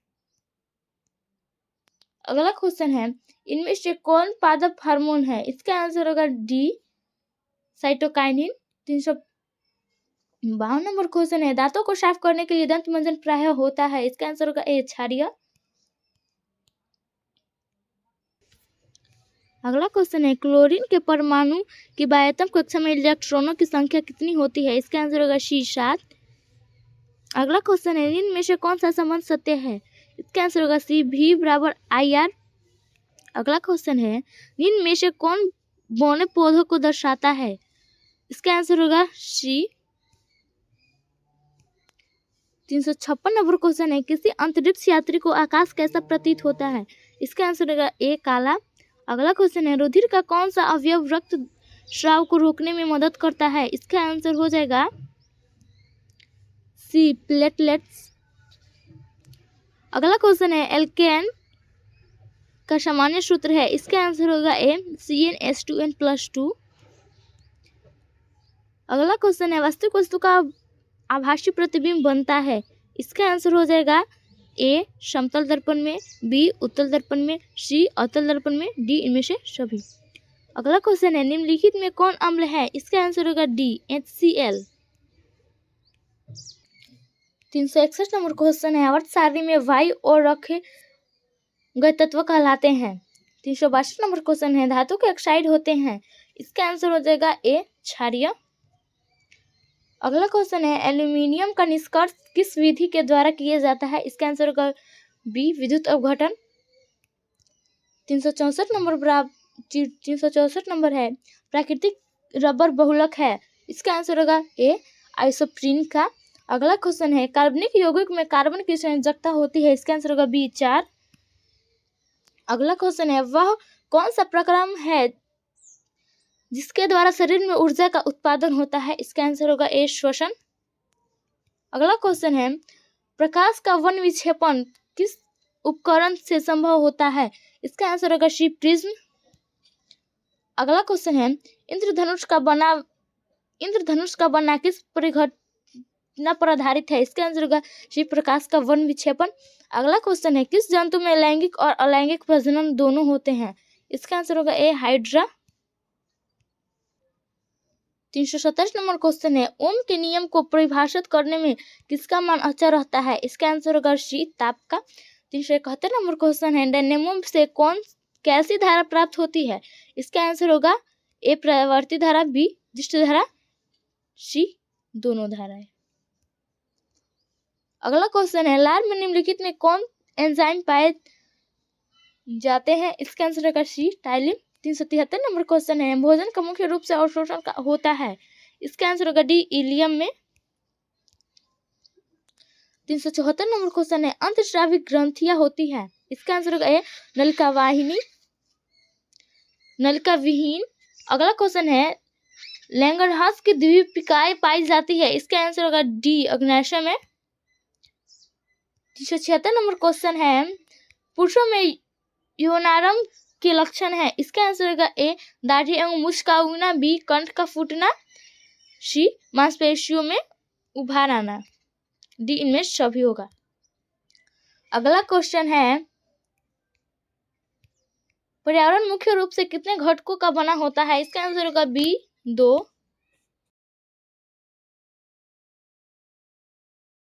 अगला क्वेश्चन है, इनमें से कौन पादप हार्मोन है? इसका आंसर होगा डी, साइटोकाइनिन। 352 नंबर क्वेश्चन है, दांतों को साफ करने के लिए दंत मंजन प्रायः होता है? इसका आंसर होगा ए, क्षारीय। अगला क्वेश्चन है, क्लोरीन के परमाणु की बाह्यतम कक्षा में इलेक्ट्रॉनों की संख्या कितनी होती है? इसका आंसर होगा सी, 7। अगला क्वेश्चन है, इनमें से कौन सा संबंध सत्य है? इसका आंसर होगा सी, V बराबर IR। अगला क्वेश्चन है, इनमें में से कौन बौने पौधों को दर्शाता है? इसका आंसर होगा सी। 356 नंबर क्वेश्चन है, किसी अंतरिक्ष यात्री को आकाश कैसा प्रतीत होता है? इसका आंसर होगा ए, काला। अगला क्वेश्चन है, रुधिर का कौन सा अवयव रक्त स्राव को रोकने में मदद करता है? इसका आंसर हो जाएगा सी, प्लेटलेट्स। अगला क्वेश्चन है, एल्केन का सामान्य सूत्र है? इसका आंसर होगा ए, CnH2n+2। अगला क्वेश्चन है, वास्तविक वस्तु का आभासी प्रतिबिंब बनता है? इसका आंसर हो जाएगा ए, समतल दर्पण में, बी, उत्तल दर्पण में, सी, अवतल दर्पण में, डी, इनमें से सभी। अगला क्वेश्चन है, निम्नलिखित में कौन अम्ल है? इसका आंसर होगा डी, HCl। 361 नंबर क्वेश्चन है, अर्थ सारणी में वायु और रखे गए तत्व कहलाते हैं? 362 नंबर क्वेश्चन है, धातु के ऑक्साइड होते हैं? इसका आंसर हो जाएगा ए, क्षारीय। अगला क्वेश्चन है, एल्यूमिनियम का निष्कर्ष किस विधि के द्वारा किया जाता है? इसका आंसर होगा बी, विद्युत अपघटन। 364 नंबर है, प्राकृतिक रबर बहुलक है? इसका आंसर होगा ए, आइसोप्रीन का। अगला क्वेश्चन है, कार्बनिक यौगिक में कार्बन की संयोजकता होती है? इसका आंसर होगा बी, 4। अगला क्वेश्चन है, वह कौन सा प्रक्रम है जिसके द्वारा शरीर में ऊर्जा का उत्पादन होता है? इसका आंसर होगा ए, श्वसन। अगला क्वेश्चन है, प्रकाश का वन विक्षेपण किस उपकरण से संभव होता है? इसका आंसर होगा सी, प्रिज्म। अगला क्वेश्चन है, इंद्रधनुष का बनना किस परिघटना पर आधारित है? इसका आंसर होगा सी, प्रकाश का वन विक्षेपण। अगला क्वेश्चन है, किस जंतु में लैंगिक और अलैंगिक प्रजनन दोनों होते हैं? इसका आंसर होगा ए, हाइड्रा। 327 नंबर क्वेश्चन है, ओम के नियम को परिभाषित करने में किसका मान अचर रहता है? इसका आंसर होगा सी, ताप का। 371 नंबर क्वेश्चन है, डायनेमो से कैसी धारा प्राप्त होती है? इसका आंसर होगा ए, प्रवर्ती धारा, बी, दिष्ट धारा, सी, दोनों धाराएं। अगला क्वेश्चन है, लार में निम्नलिखित में कौन एंजाइम पाए जाते हैं? इसका आंसर होगा सी, टाइलिन। 373 नंबर क्वेश्चन है, भोजन का मुख्य रूप से अवशोषण होता है? इसका आंसर होगा डी, इलियम में। 374 नंबर क्वेश्चन है, अंतःस्रावी ग्रंथियां होती है? इसका आंसर होगा ए, नलिका वाहिनी, नलिका विहीन। अगला क्वेश्चन है, लैंगरहांस की द्वीपिकाएं पाई जाती है? इसका आंसर होगा डी, अग्न्याशय में। 376 नंबर क्वेश्चन है, पुरुषों में यौनारंभ के लक्षण है? इसका आंसर होगा ए, दाढ़ी एवं मूछ का उगना, बी, कंठ का फूटना, सी, मांसपेशियों में उभार आना, डी, इनमें सभी होगा। अगला क्वेश्चन है, पर्यावरण मुख्य रूप से कितने घटकों का बना होता है? इसका आंसर होगा बी, 2।